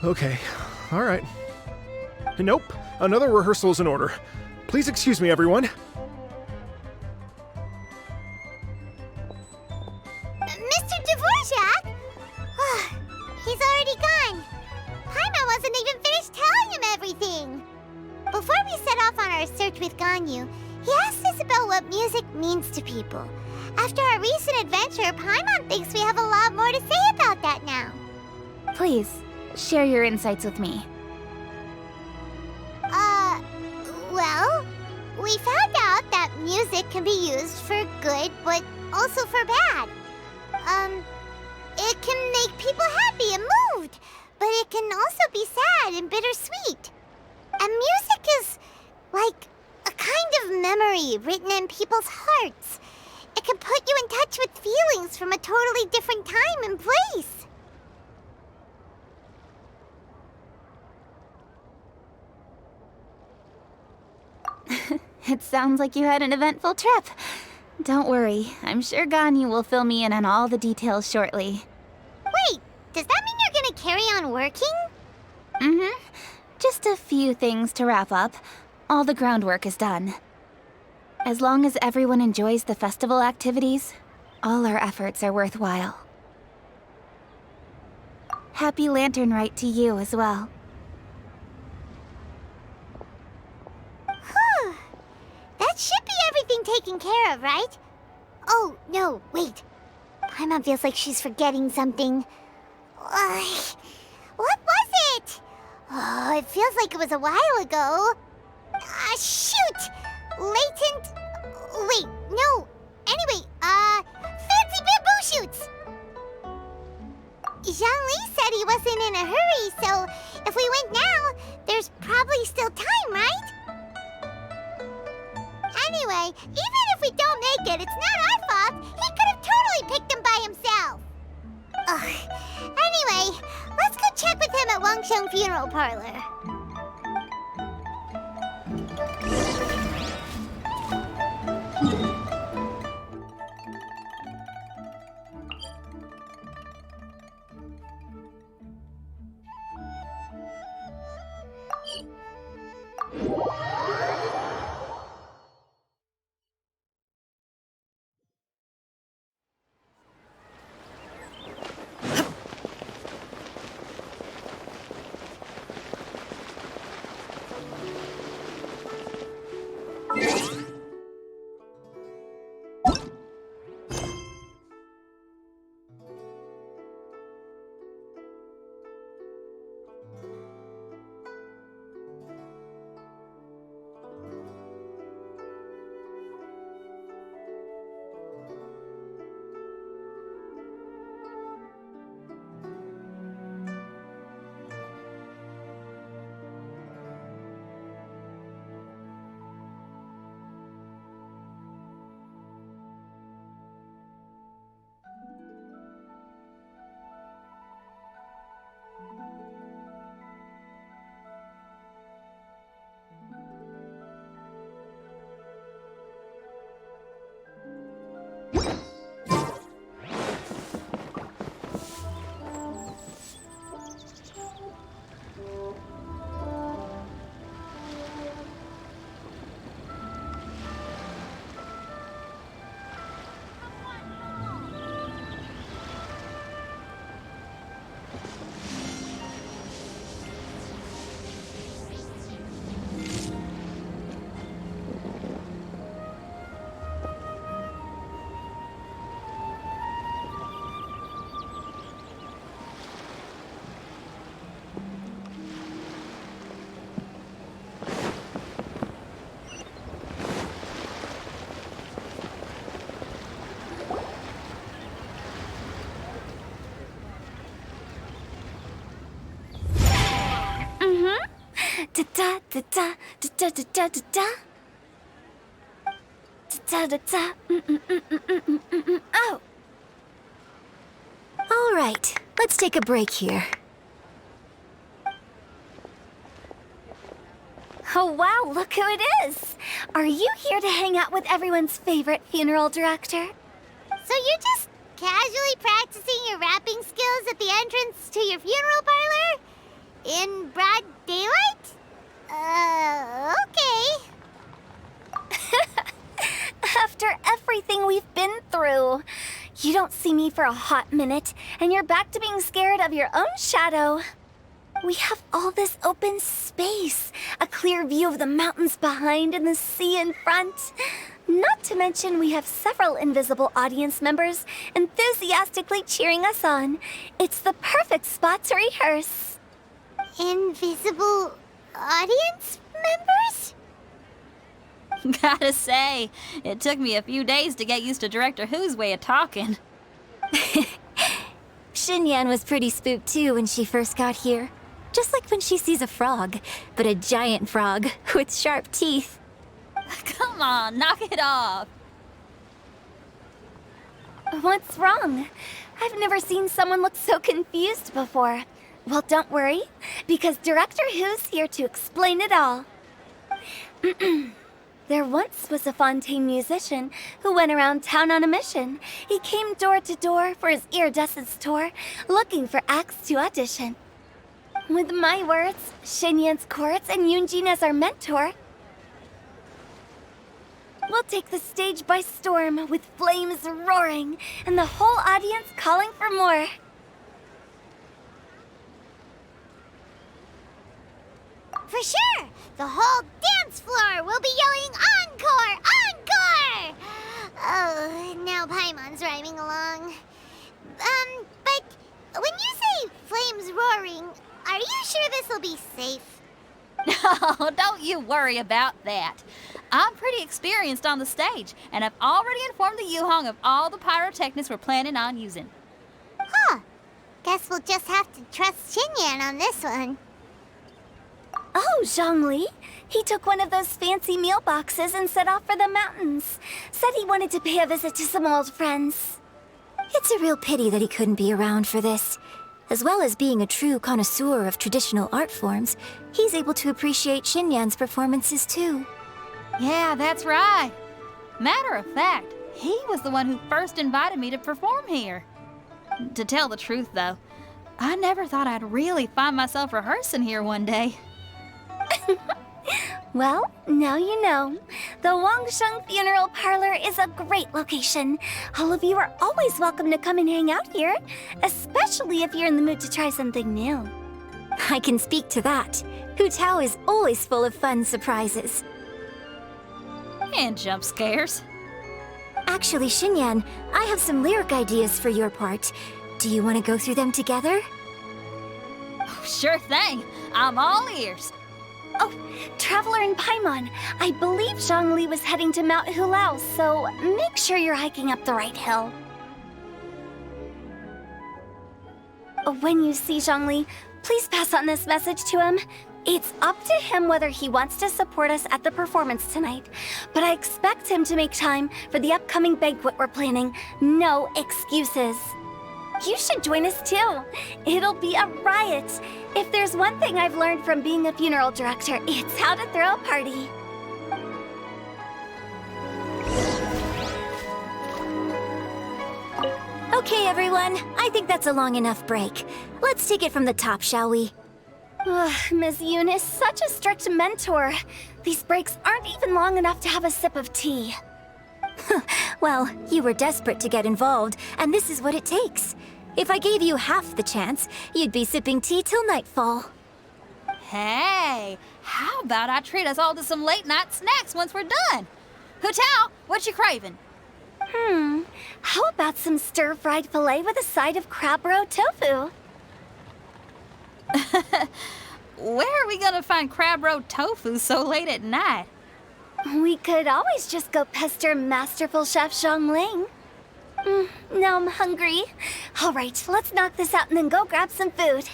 Speaker 12: Okay, alright. Nope, another rehearsal is in order. Please excuse me, everyone.
Speaker 3: Mr. Dvorak? He's already gone. Paimon wasn't even finished telling him everything. Before we set off on our search with Ganyu, he asked us about what music means to people. After our recent adventure, Paimon thinks we have a lot more to say about that now.
Speaker 2: Please, share your insights with me.
Speaker 3: Well, we found out that music can be used for good, but also for bad. It can make people happy and moved, but it can also be sad and bittersweet. And music is like a kind of memory written in people's hearts. It can put you in touch with feelings from a totally different time and place.
Speaker 2: It sounds like you had an eventful trip. Don't worry, I'm sure Ganyu will fill me in on all the details shortly.
Speaker 3: Wait, does that mean you're gonna carry on working?
Speaker 2: Mm-hmm. Just a few things to wrap up. All the groundwork is done. As long as everyone enjoys the festival activities, all our efforts are worthwhile. Happy Lantern Rite to you as well.
Speaker 3: Whew. That should be everything taken care of, right? Oh, no, wait. Paimon feels like she's forgetting something. What was it? Oh, it feels like it was a while ago. Shoot! Latent... Wait, no. Anyway, fancy bamboo shoots! Zhang-Li said he wasn't in a hurry, so if we went now, there's probably still time, right? Anyway, even if we don't make it, it's not our fault. He could have totally picked them by himself. Ugh. Anyway, let's go check with him at Wangsheng Funeral Parlor.
Speaker 10: Da da da da da da da da da da da da. Oh.
Speaker 5: All right, let's take a break here.
Speaker 10: Oh wow, look who it is! Are you here to hang out with everyone's favorite funeral director?
Speaker 3: So you're just casually practicing your rapping skills at the entrance to your funeral parlor? In broad daylight? Okay.
Speaker 10: After everything we've been through, you don't see me for a hot minute, and you're back to being scared of your own shadow. We have all this open space, a clear view of the mountains behind and the sea in front. Not to mention we have several invisible audience members enthusiastically cheering us on. It's the perfect spot to rehearse.
Speaker 3: Invisible audience members?
Speaker 13: Gotta say, it took me a few days to get used to Director Who's way of talking.
Speaker 10: Xinyan was pretty spooked too when she first got here. Just like when she sees a frog, but a giant frog with sharp teeth.
Speaker 13: Come on, knock it off.
Speaker 10: What's wrong? I've never seen someone look so confused before. Well, don't worry, because Director Who's here to explain it all. There once was a Fontaine musician who went around town on a mission. He came door to door for his iridescence tour, looking for acts to audition. With my words, Xinyan's chords, and Yunjin as our mentor, we'll take the stage by storm with flames roaring and the whole audience calling for more.
Speaker 3: For sure! The whole dance floor will be yelling encore! Encore! Oh, now Paimon's rhyming along. But when you say flames roaring, are you sure this'll be safe?
Speaker 13: No, don't you worry about that. I'm pretty experienced on the stage, and I've already informed the Yuhong of all the pyrotechnics we're planning on using.
Speaker 3: Huh. Guess we'll just have to trust Xinyan on this one.
Speaker 10: Oh, Zhongli. He took one of those fancy meal boxes and set off for the mountains. Said he wanted to pay a visit to some old friends. It's a real pity that he couldn't be around for this. As well as being a true connoisseur of traditional art forms, he's able to appreciate Xinyan's performances too.
Speaker 13: Yeah, that's right. Matter of fact, he was the one who first invited me to perform here. To tell the truth, though, I never thought I'd really find myself rehearsing here one day.
Speaker 10: Well, now you know. The Wangsheng Funeral Parlor is a great location. All of you are always welcome to come and hang out here, especially if you're in the mood to try something new. I can speak to that. Hu Tao is always full of fun surprises.
Speaker 13: And jump scares.
Speaker 10: Actually, Xinyan, I have some lyric ideas for your part. Do you want to go through them together?
Speaker 13: Oh, sure thing. I'm all ears.
Speaker 10: Oh, Traveler and Paimon, I believe Zhongli was heading to Mount Hulao, so make sure you're hiking up the right hill. When you see Zhongli, please pass on this message to him. It's up to him whether he wants to support us at the performance tonight, but I expect him to make time for the upcoming banquet we're planning. No excuses. You should join us too. It'll be a riot. If there's one thing I've learned from being a funeral director, it's how to throw a party. Okay, everyone. I think that's a long enough break. Let's take it from the top, shall we? Ms. Yoon is such a strict mentor. These breaks aren't even long enough to have a sip of tea. Well, you were desperate to get involved, and this is what it takes. If I gave you half the chance, you'd be sipping tea till nightfall.
Speaker 13: Hey, how about I treat us all to some late-night snacks once we're done? Hu Tao, what you craving?
Speaker 10: How about some stir-fried filet with a side of crab roe tofu?
Speaker 13: Where are we gonna find crab roe tofu so late at night?
Speaker 10: We could always just go pester masterful chef Zhongling. Now I'm hungry. All right, let's knock this out and then go grab some food.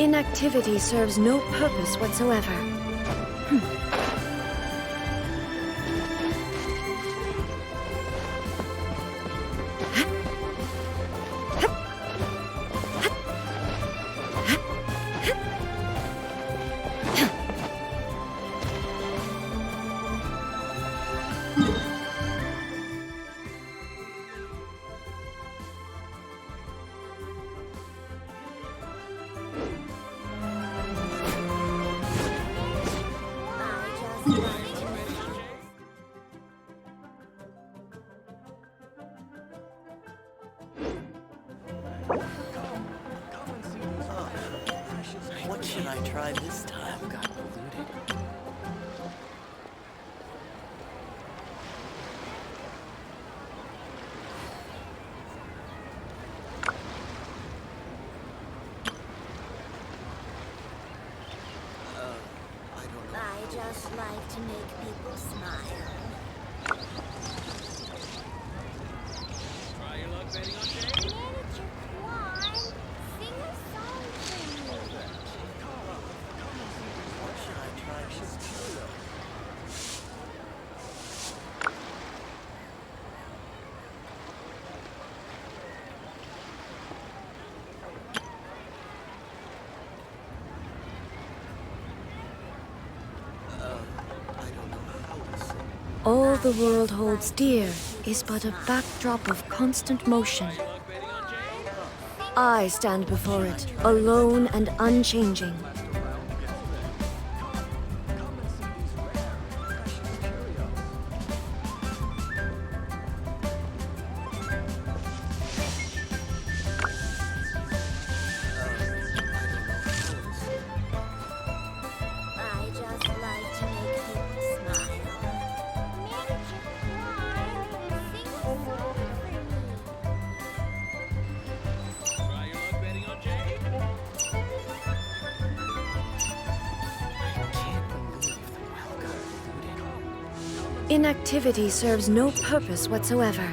Speaker 5: Inactivity serves no purpose whatsoever.
Speaker 14: What should I try this time? Got polluted.
Speaker 3: I just like to make people smile.
Speaker 8: Try your luck betting on Jay?
Speaker 3: Manager Quan, sing a song for me.
Speaker 14: What should I try this time?
Speaker 5: All the world holds dear is but a backdrop of constant motion. I stand before it, alone and unchanging.
Speaker 3: I just like to make people smile. Manager Quan, sing a song for me.
Speaker 8: Try your luck betting on Jay?
Speaker 14: I can't believe the well got polluted.
Speaker 5: Inactivity serves no purpose whatsoever.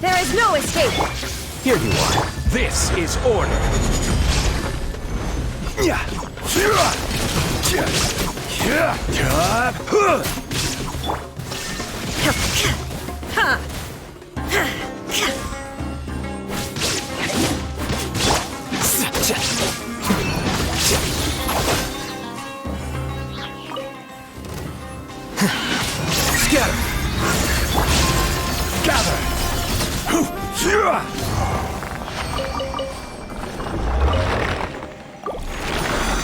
Speaker 5: There is no escape!
Speaker 15: Here you are. This is order. Scatter! Gather!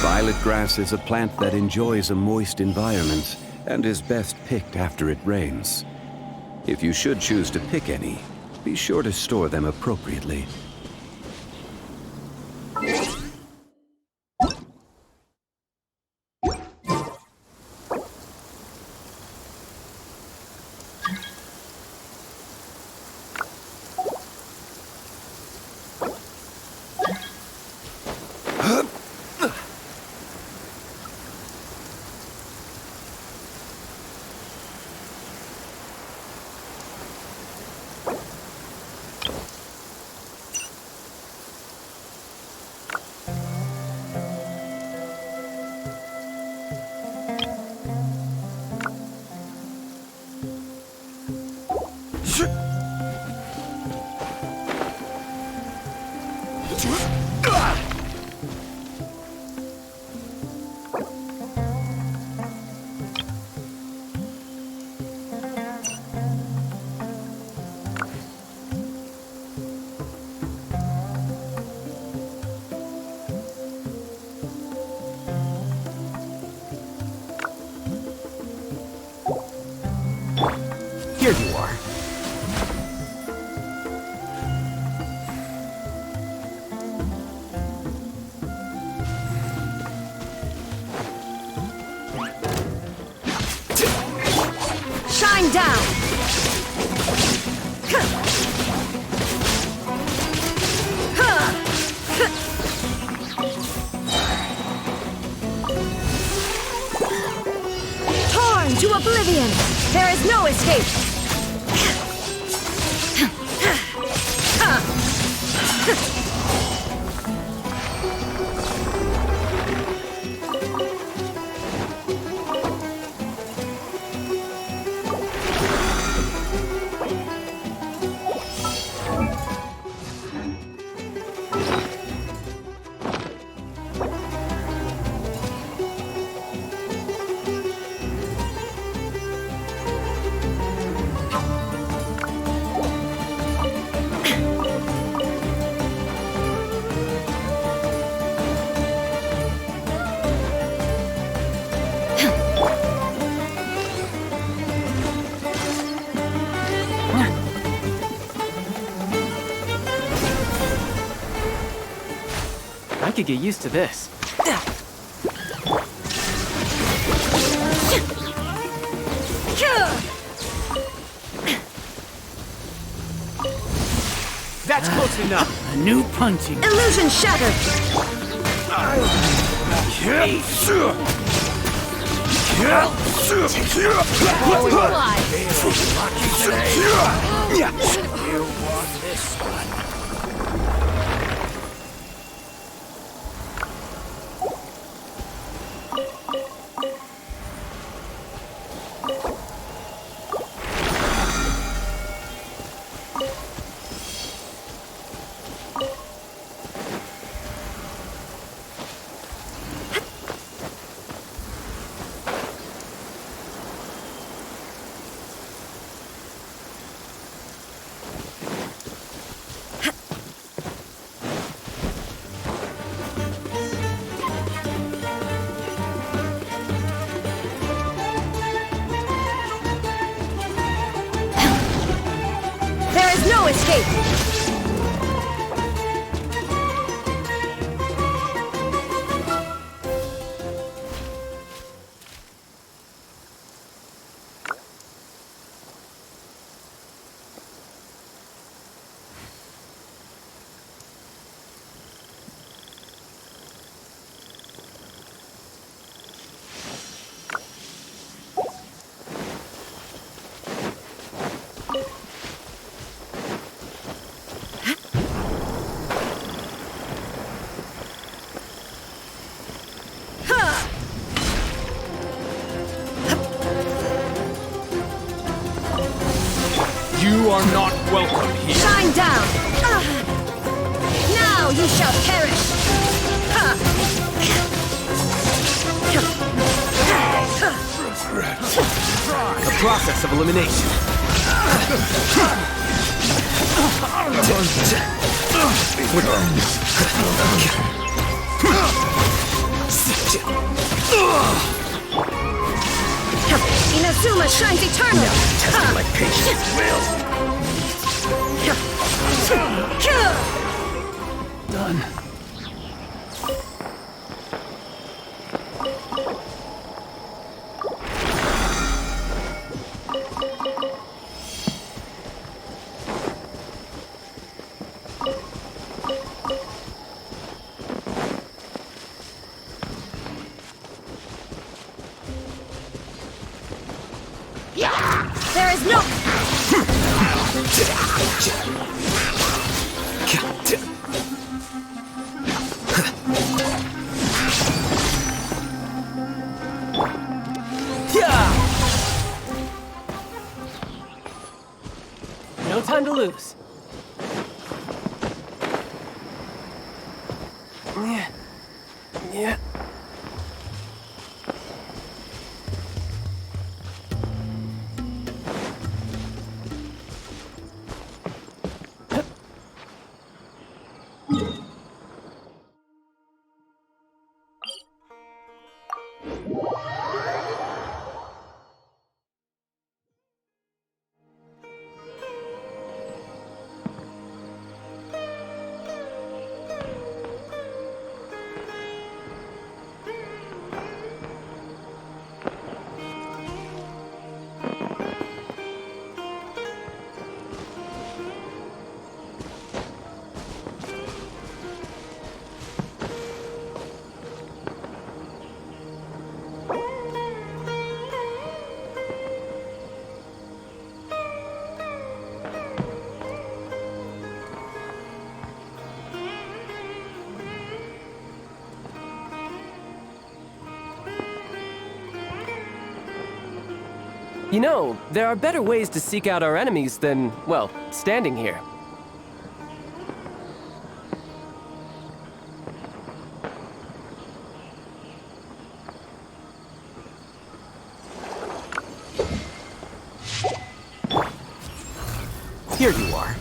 Speaker 9: Violet grass is a plant that enjoys a moist environment and is best picked after it rains. If you should choose to pick any, be sure to store them appropriately.
Speaker 15: Here you are.
Speaker 5: Shine down! Torn to oblivion! There is no escape!
Speaker 1: I could get used to this.
Speaker 15: That's close enough.
Speaker 7: A new punching.
Speaker 5: Illusion shattered!
Speaker 7: You want this one?
Speaker 5: No escape!
Speaker 15: You are not welcome here.
Speaker 5: Shine down! Now you shall perish!
Speaker 15: The process of elimination.
Speaker 5: Inazuma shines eternal!
Speaker 15: Testing my patience will.
Speaker 1: Done.
Speaker 5: There is no...
Speaker 1: No time to lose. Yeah. You know, there are better ways to seek out our enemies than, well, standing here.
Speaker 15: Here you are.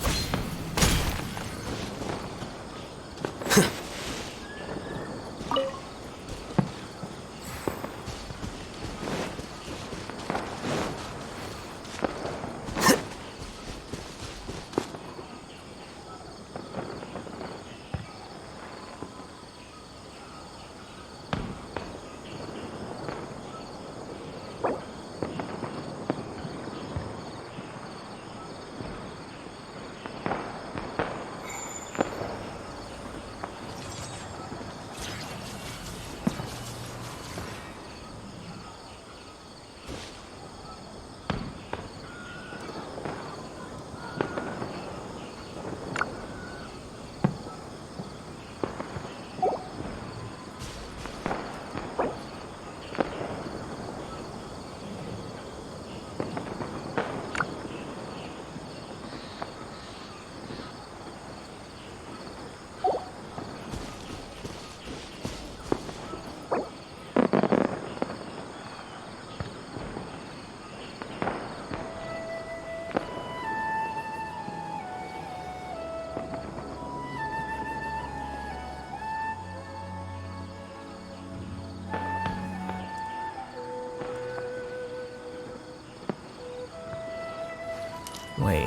Speaker 15: Wait.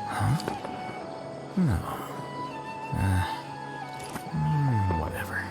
Speaker 15: Huh? No. Whatever.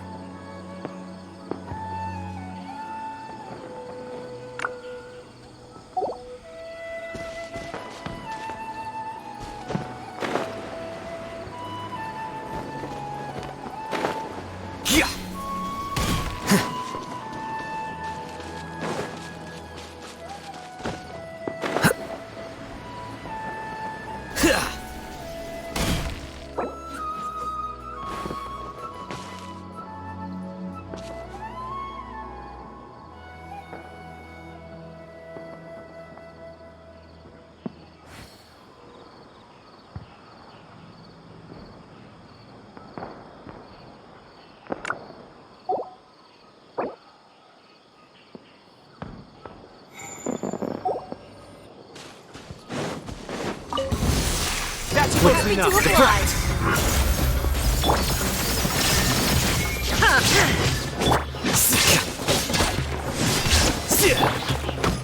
Speaker 13: Quick enough. Deflect.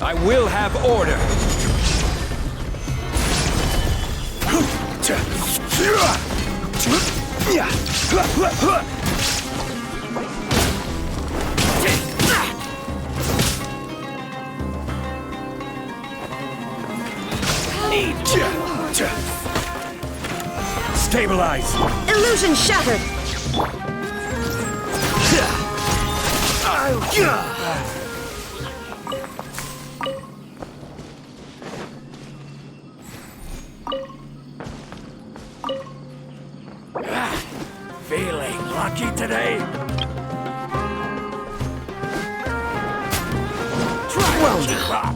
Speaker 16: I will have order. Stabilize.
Speaker 5: Illusion shattered.
Speaker 16: Feeling lucky today?
Speaker 15: Well now.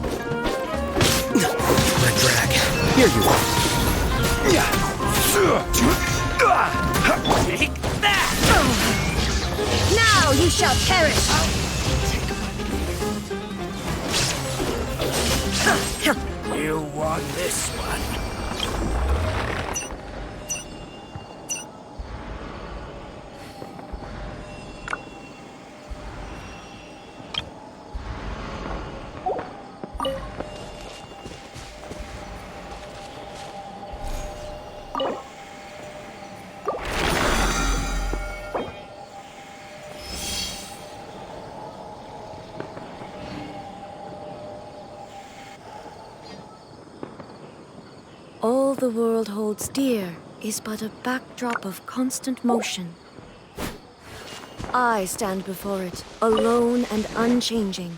Speaker 15: Red drag. Here you are.
Speaker 16: Take that!
Speaker 5: Now you shall perish.
Speaker 16: You want this one?
Speaker 5: All the world holds dear is but a backdrop of constant motion. I stand before it, alone and unchanging.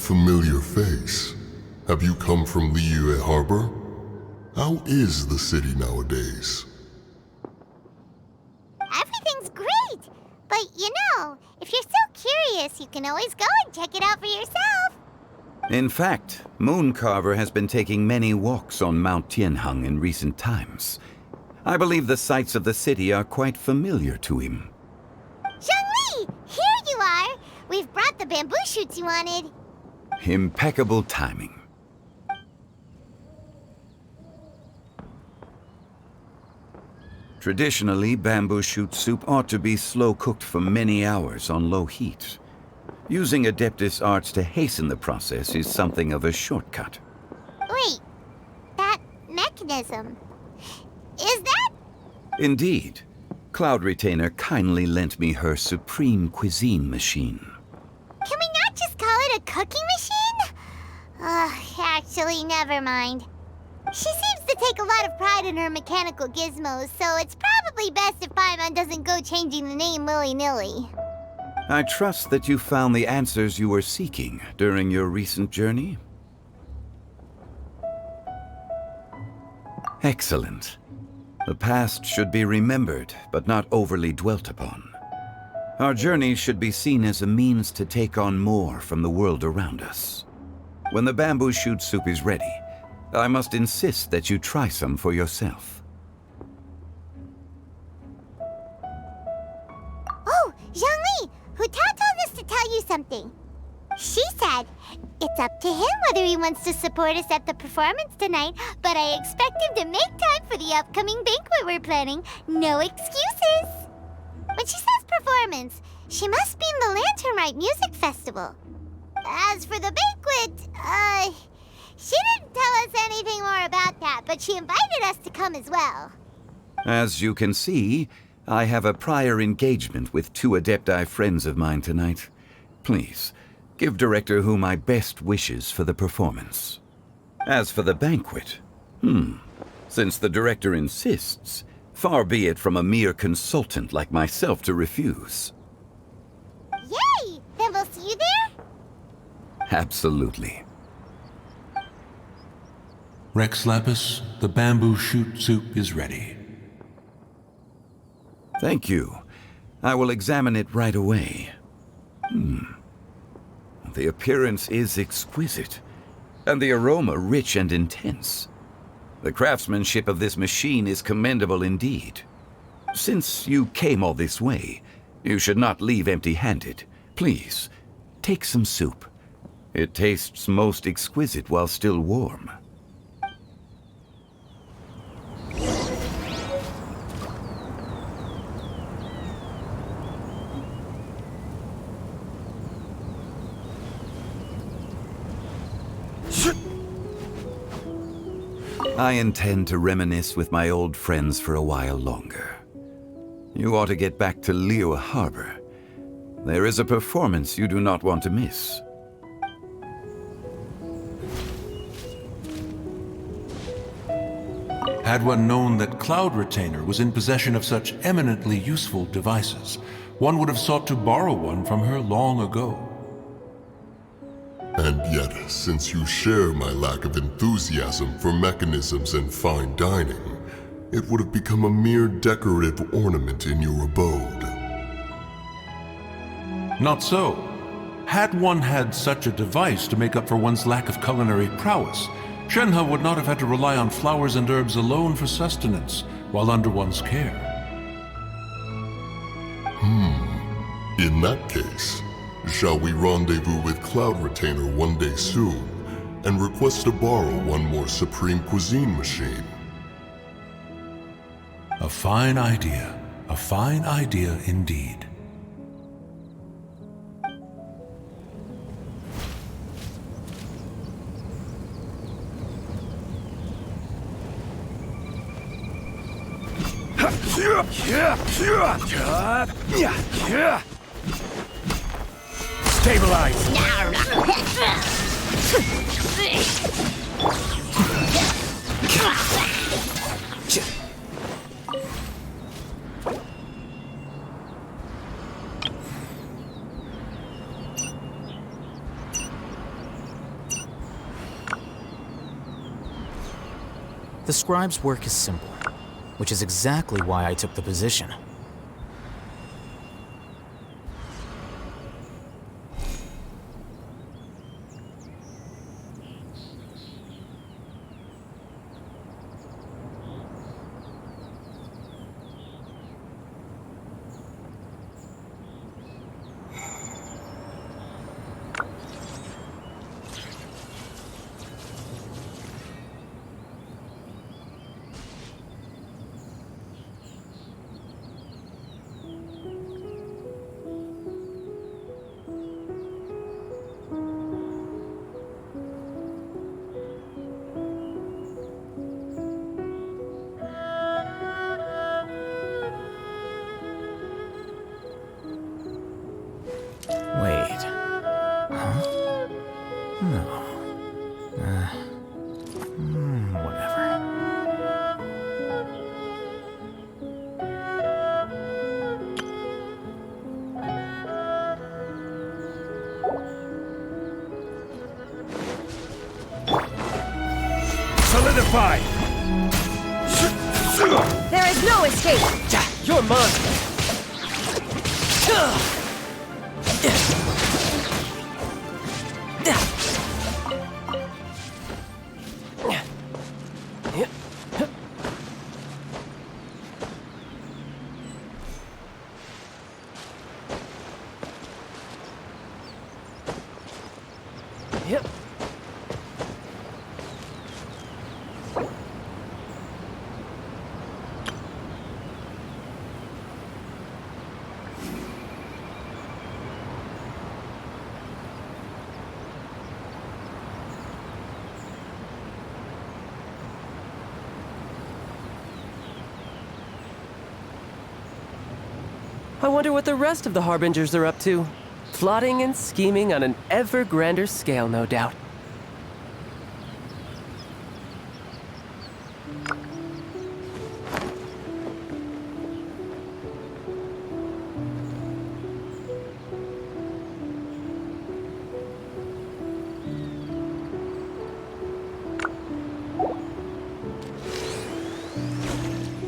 Speaker 17: familiar face. Have you come from Liyue Harbor? How is the city nowadays?
Speaker 3: Everything's great! But you know, if you're so curious, you can always go and check it out for yourself.
Speaker 9: In fact, Mooncarver has been taking many walks on Mount Tianheng in recent times. I believe the sights of the city are quite familiar to him.
Speaker 3: Zhongli! Here you are! We've brought the bamboo shoots you wanted.
Speaker 9: Impeccable timing. Traditionally, bamboo shoot soup ought to be slow-cooked for many hours on low heat. Using Adeptus arts to hasten the process is something of a shortcut.
Speaker 3: Wait, that mechanism... is that...
Speaker 9: Indeed. Cloud Retainer kindly lent me her supreme cuisine machine.
Speaker 3: Can we not just call it a cooking machine? Actually, never mind. She seems to take a lot of pride in her mechanical gizmos, so it's probably best if Paimon doesn't go changing the name willy-nilly.
Speaker 9: I trust that you found the answers you were seeking during your recent journey. Excellent. The past should be remembered, but not overly dwelt upon. Our journey should be seen as a means to take on more from the world around us. When the bamboo shoot soup is ready, I must insist that you try some for yourself.
Speaker 3: Oh, Zhongli! Huta told us to tell you something. She said, it's up to him whether he wants to support us at the performance tonight, but I expect him to make time for the upcoming banquet we're planning. No excuses! When she says performance, she must mean the Lantern Rite Music Festival. As for the banquet, she didn't tell us anything more about that, but she invited us to come as well.
Speaker 9: As you can see, I have a prior engagement with 2 Adepti friends of mine tonight. Please, give Director Hu my best wishes for the performance. As for the banquet, since the Director insists, far be it from a mere consultant like myself to refuse.
Speaker 3: Yay! Then we'll see you there?
Speaker 9: Absolutely.
Speaker 18: Rex Lapis, the bamboo shoot soup is ready.
Speaker 9: Thank you. I will examine it right away. The appearance is exquisite, and the aroma rich and intense. The craftsmanship of this machine is commendable indeed. Since you came all this way, you should not leave empty-handed. Please, take some soup. It tastes most exquisite while still warm. I intend to reminisce with my old friends for a while longer. You ought to get back to Liyue Harbor. There is a performance you do not want to miss.
Speaker 18: Had one known that Cloud Retainer was in possession of such eminently useful devices, one would have sought to borrow one from her long ago.
Speaker 17: And yet, since you share my lack of enthusiasm for mechanisms and fine dining, it would have become a mere decorative ornament in your abode.
Speaker 18: Not so. Had one had such a device to make up for one's lack of culinary prowess, Shenhe would not have had to rely on flowers and herbs alone for sustenance while under one's care.
Speaker 17: In that case, shall we rendezvous with Cloud Retainer one day soon and request to borrow one more Supreme Cuisine machine?
Speaker 18: A fine idea. A fine idea indeed.
Speaker 16: Stabilize!
Speaker 19: The scribe's work is simple, which is exactly why I took the position. Wait. Huh? No. Whatever.
Speaker 16: Solidify!
Speaker 20: There is no escape!
Speaker 1: You're mine! Yep. I wonder what the rest of the Harbingers are up to. Plotting and scheming on an ever grander scale, no doubt.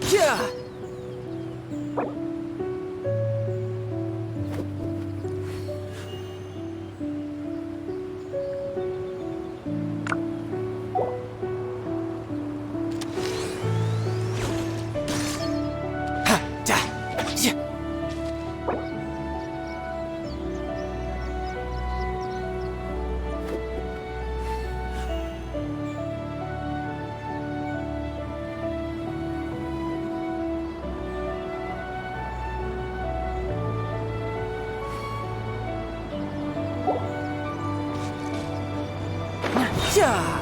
Speaker 1: Yeah! Yeah!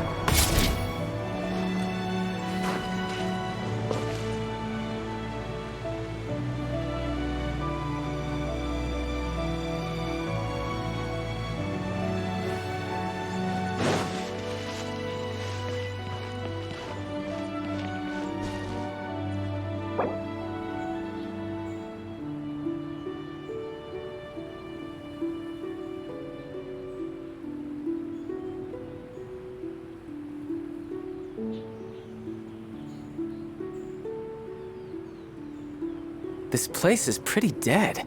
Speaker 1: This place is pretty dead.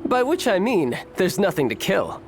Speaker 1: By which I mean, there's nothing to kill.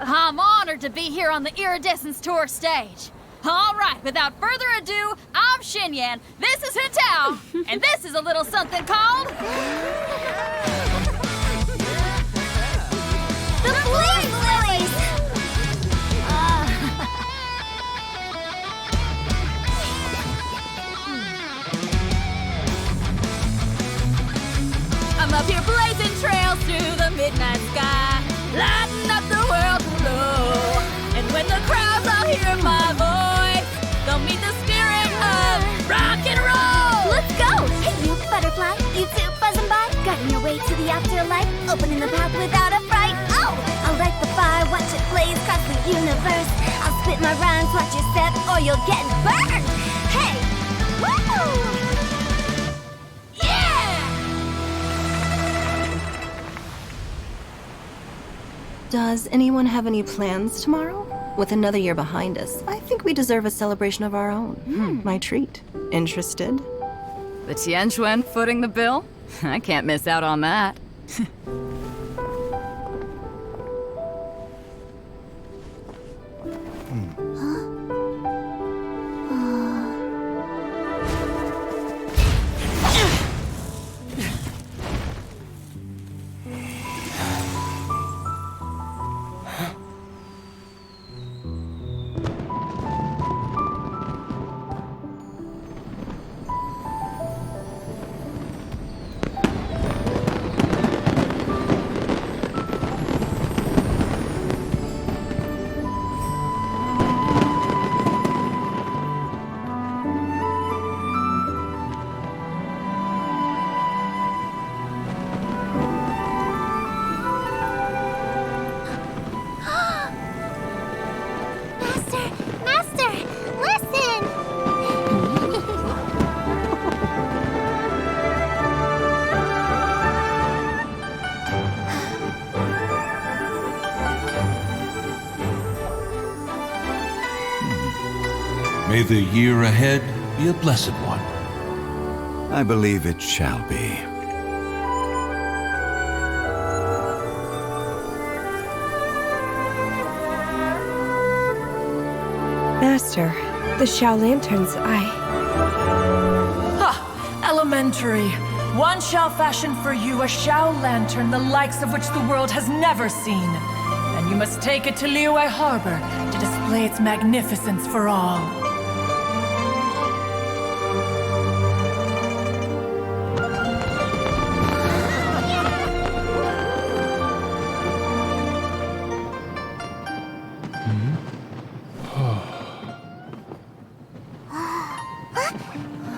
Speaker 13: I'm honored to be here on the Iridescence Tour stage. All right, without further ado, I'm Xinyan, this is Hitao, and this is a little something called...
Speaker 10: The Blaze Lilies!
Speaker 13: I'm up here blazing trails through the midnight sky, lighting up the world below. And when the crowds all hear my voice, they'll meet the spirit of rock and roll.
Speaker 10: Let's go! Hey, you butterfly, you too buzzing by, guiding your way to the afterlife, opening the path without a fright. Oh, I'll light the fire, watch it blaze across the universe. I'll spit my rhymes, watch your step, or you'll get burned. Hey, woo!
Speaker 6: Does anyone have any plans tomorrow? With another year behind us, I think we deserve a celebration of our own. My treat. Interested?
Speaker 20: The Tianquan footing the bill? I can't miss out on that.
Speaker 3: Master, listen!
Speaker 18: May the year ahead be a blessed one.
Speaker 9: I believe it shall be.
Speaker 5: Master, the Xiao Lanterns,
Speaker 4: Ha! Elementary. One shall fashion for you a Xiao Lantern the likes of which the world has never seen. And you must take it to Liyue Harbor to display its magnificence for all.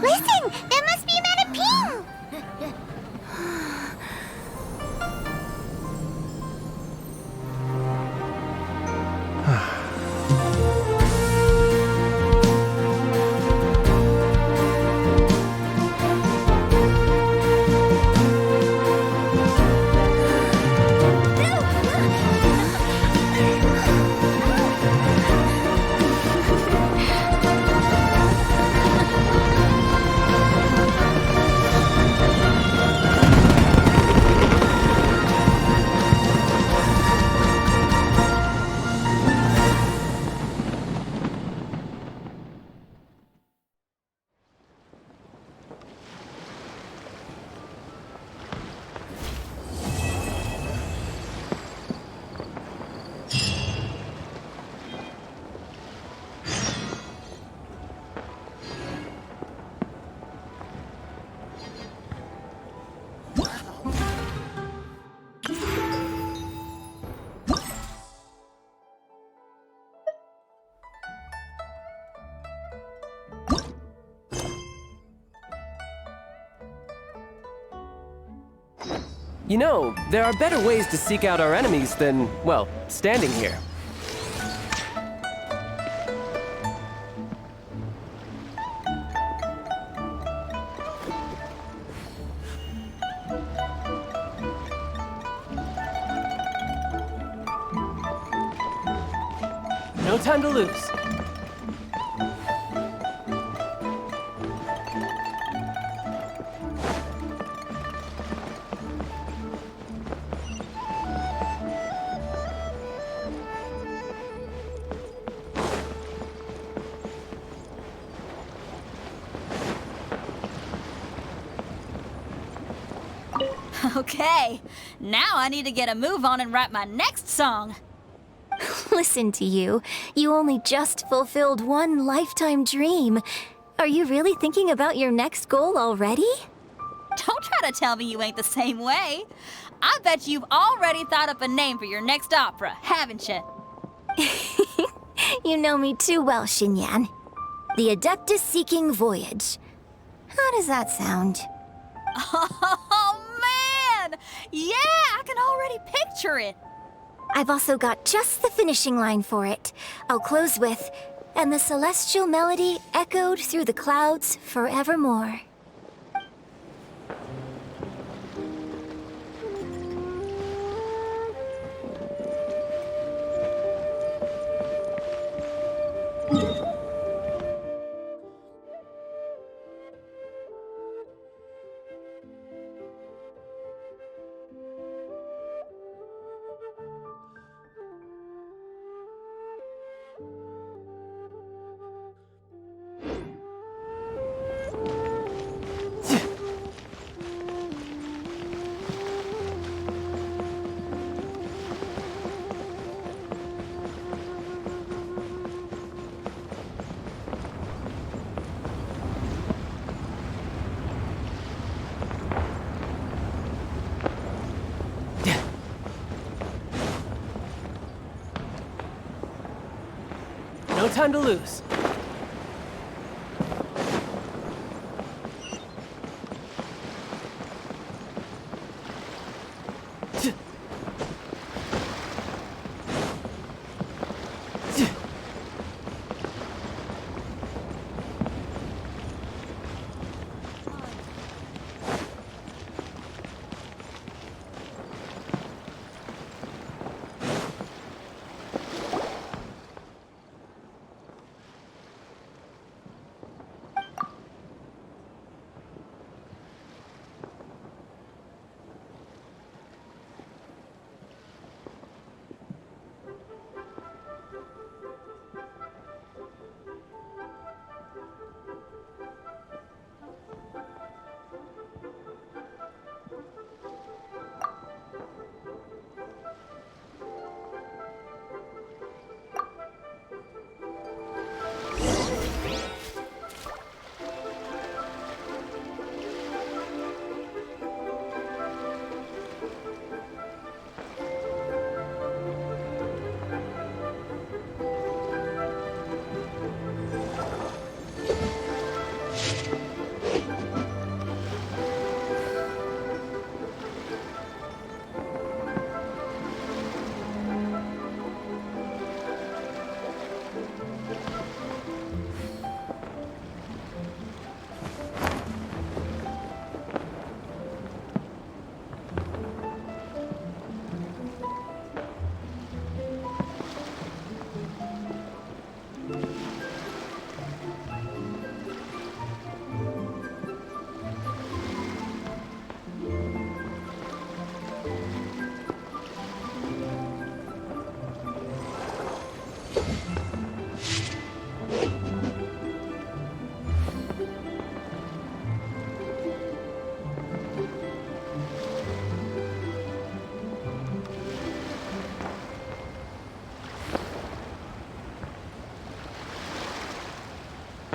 Speaker 3: Listen! That must be Madame Ping!
Speaker 1: You know, there are better ways to seek out our enemies than, well, standing here. No time to lose.
Speaker 13: Okay, now I need to get a move on and write my next song.
Speaker 5: Listen to you. You only just fulfilled one lifetime dream. Are you really thinking about your next goal already?
Speaker 13: Don't try to tell me you ain't the same way. I bet you've already thought up a name for your next opera, haven't you?
Speaker 5: You know me too well, Xinyan. The Adeptus Seeking Voyage. How does that sound?
Speaker 13: Oh, man! Yeah, I can already picture it.
Speaker 5: I've also got just the finishing line for it. I'll close with, "And the celestial melody echoed through the clouds forevermore."
Speaker 1: No time to lose.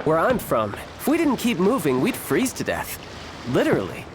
Speaker 1: Where I'm from, if we didn't keep moving, we'd freeze to death. Literally.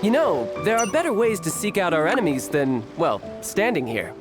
Speaker 1: You know, there are better ways to seek out our enemies than, well, standing here.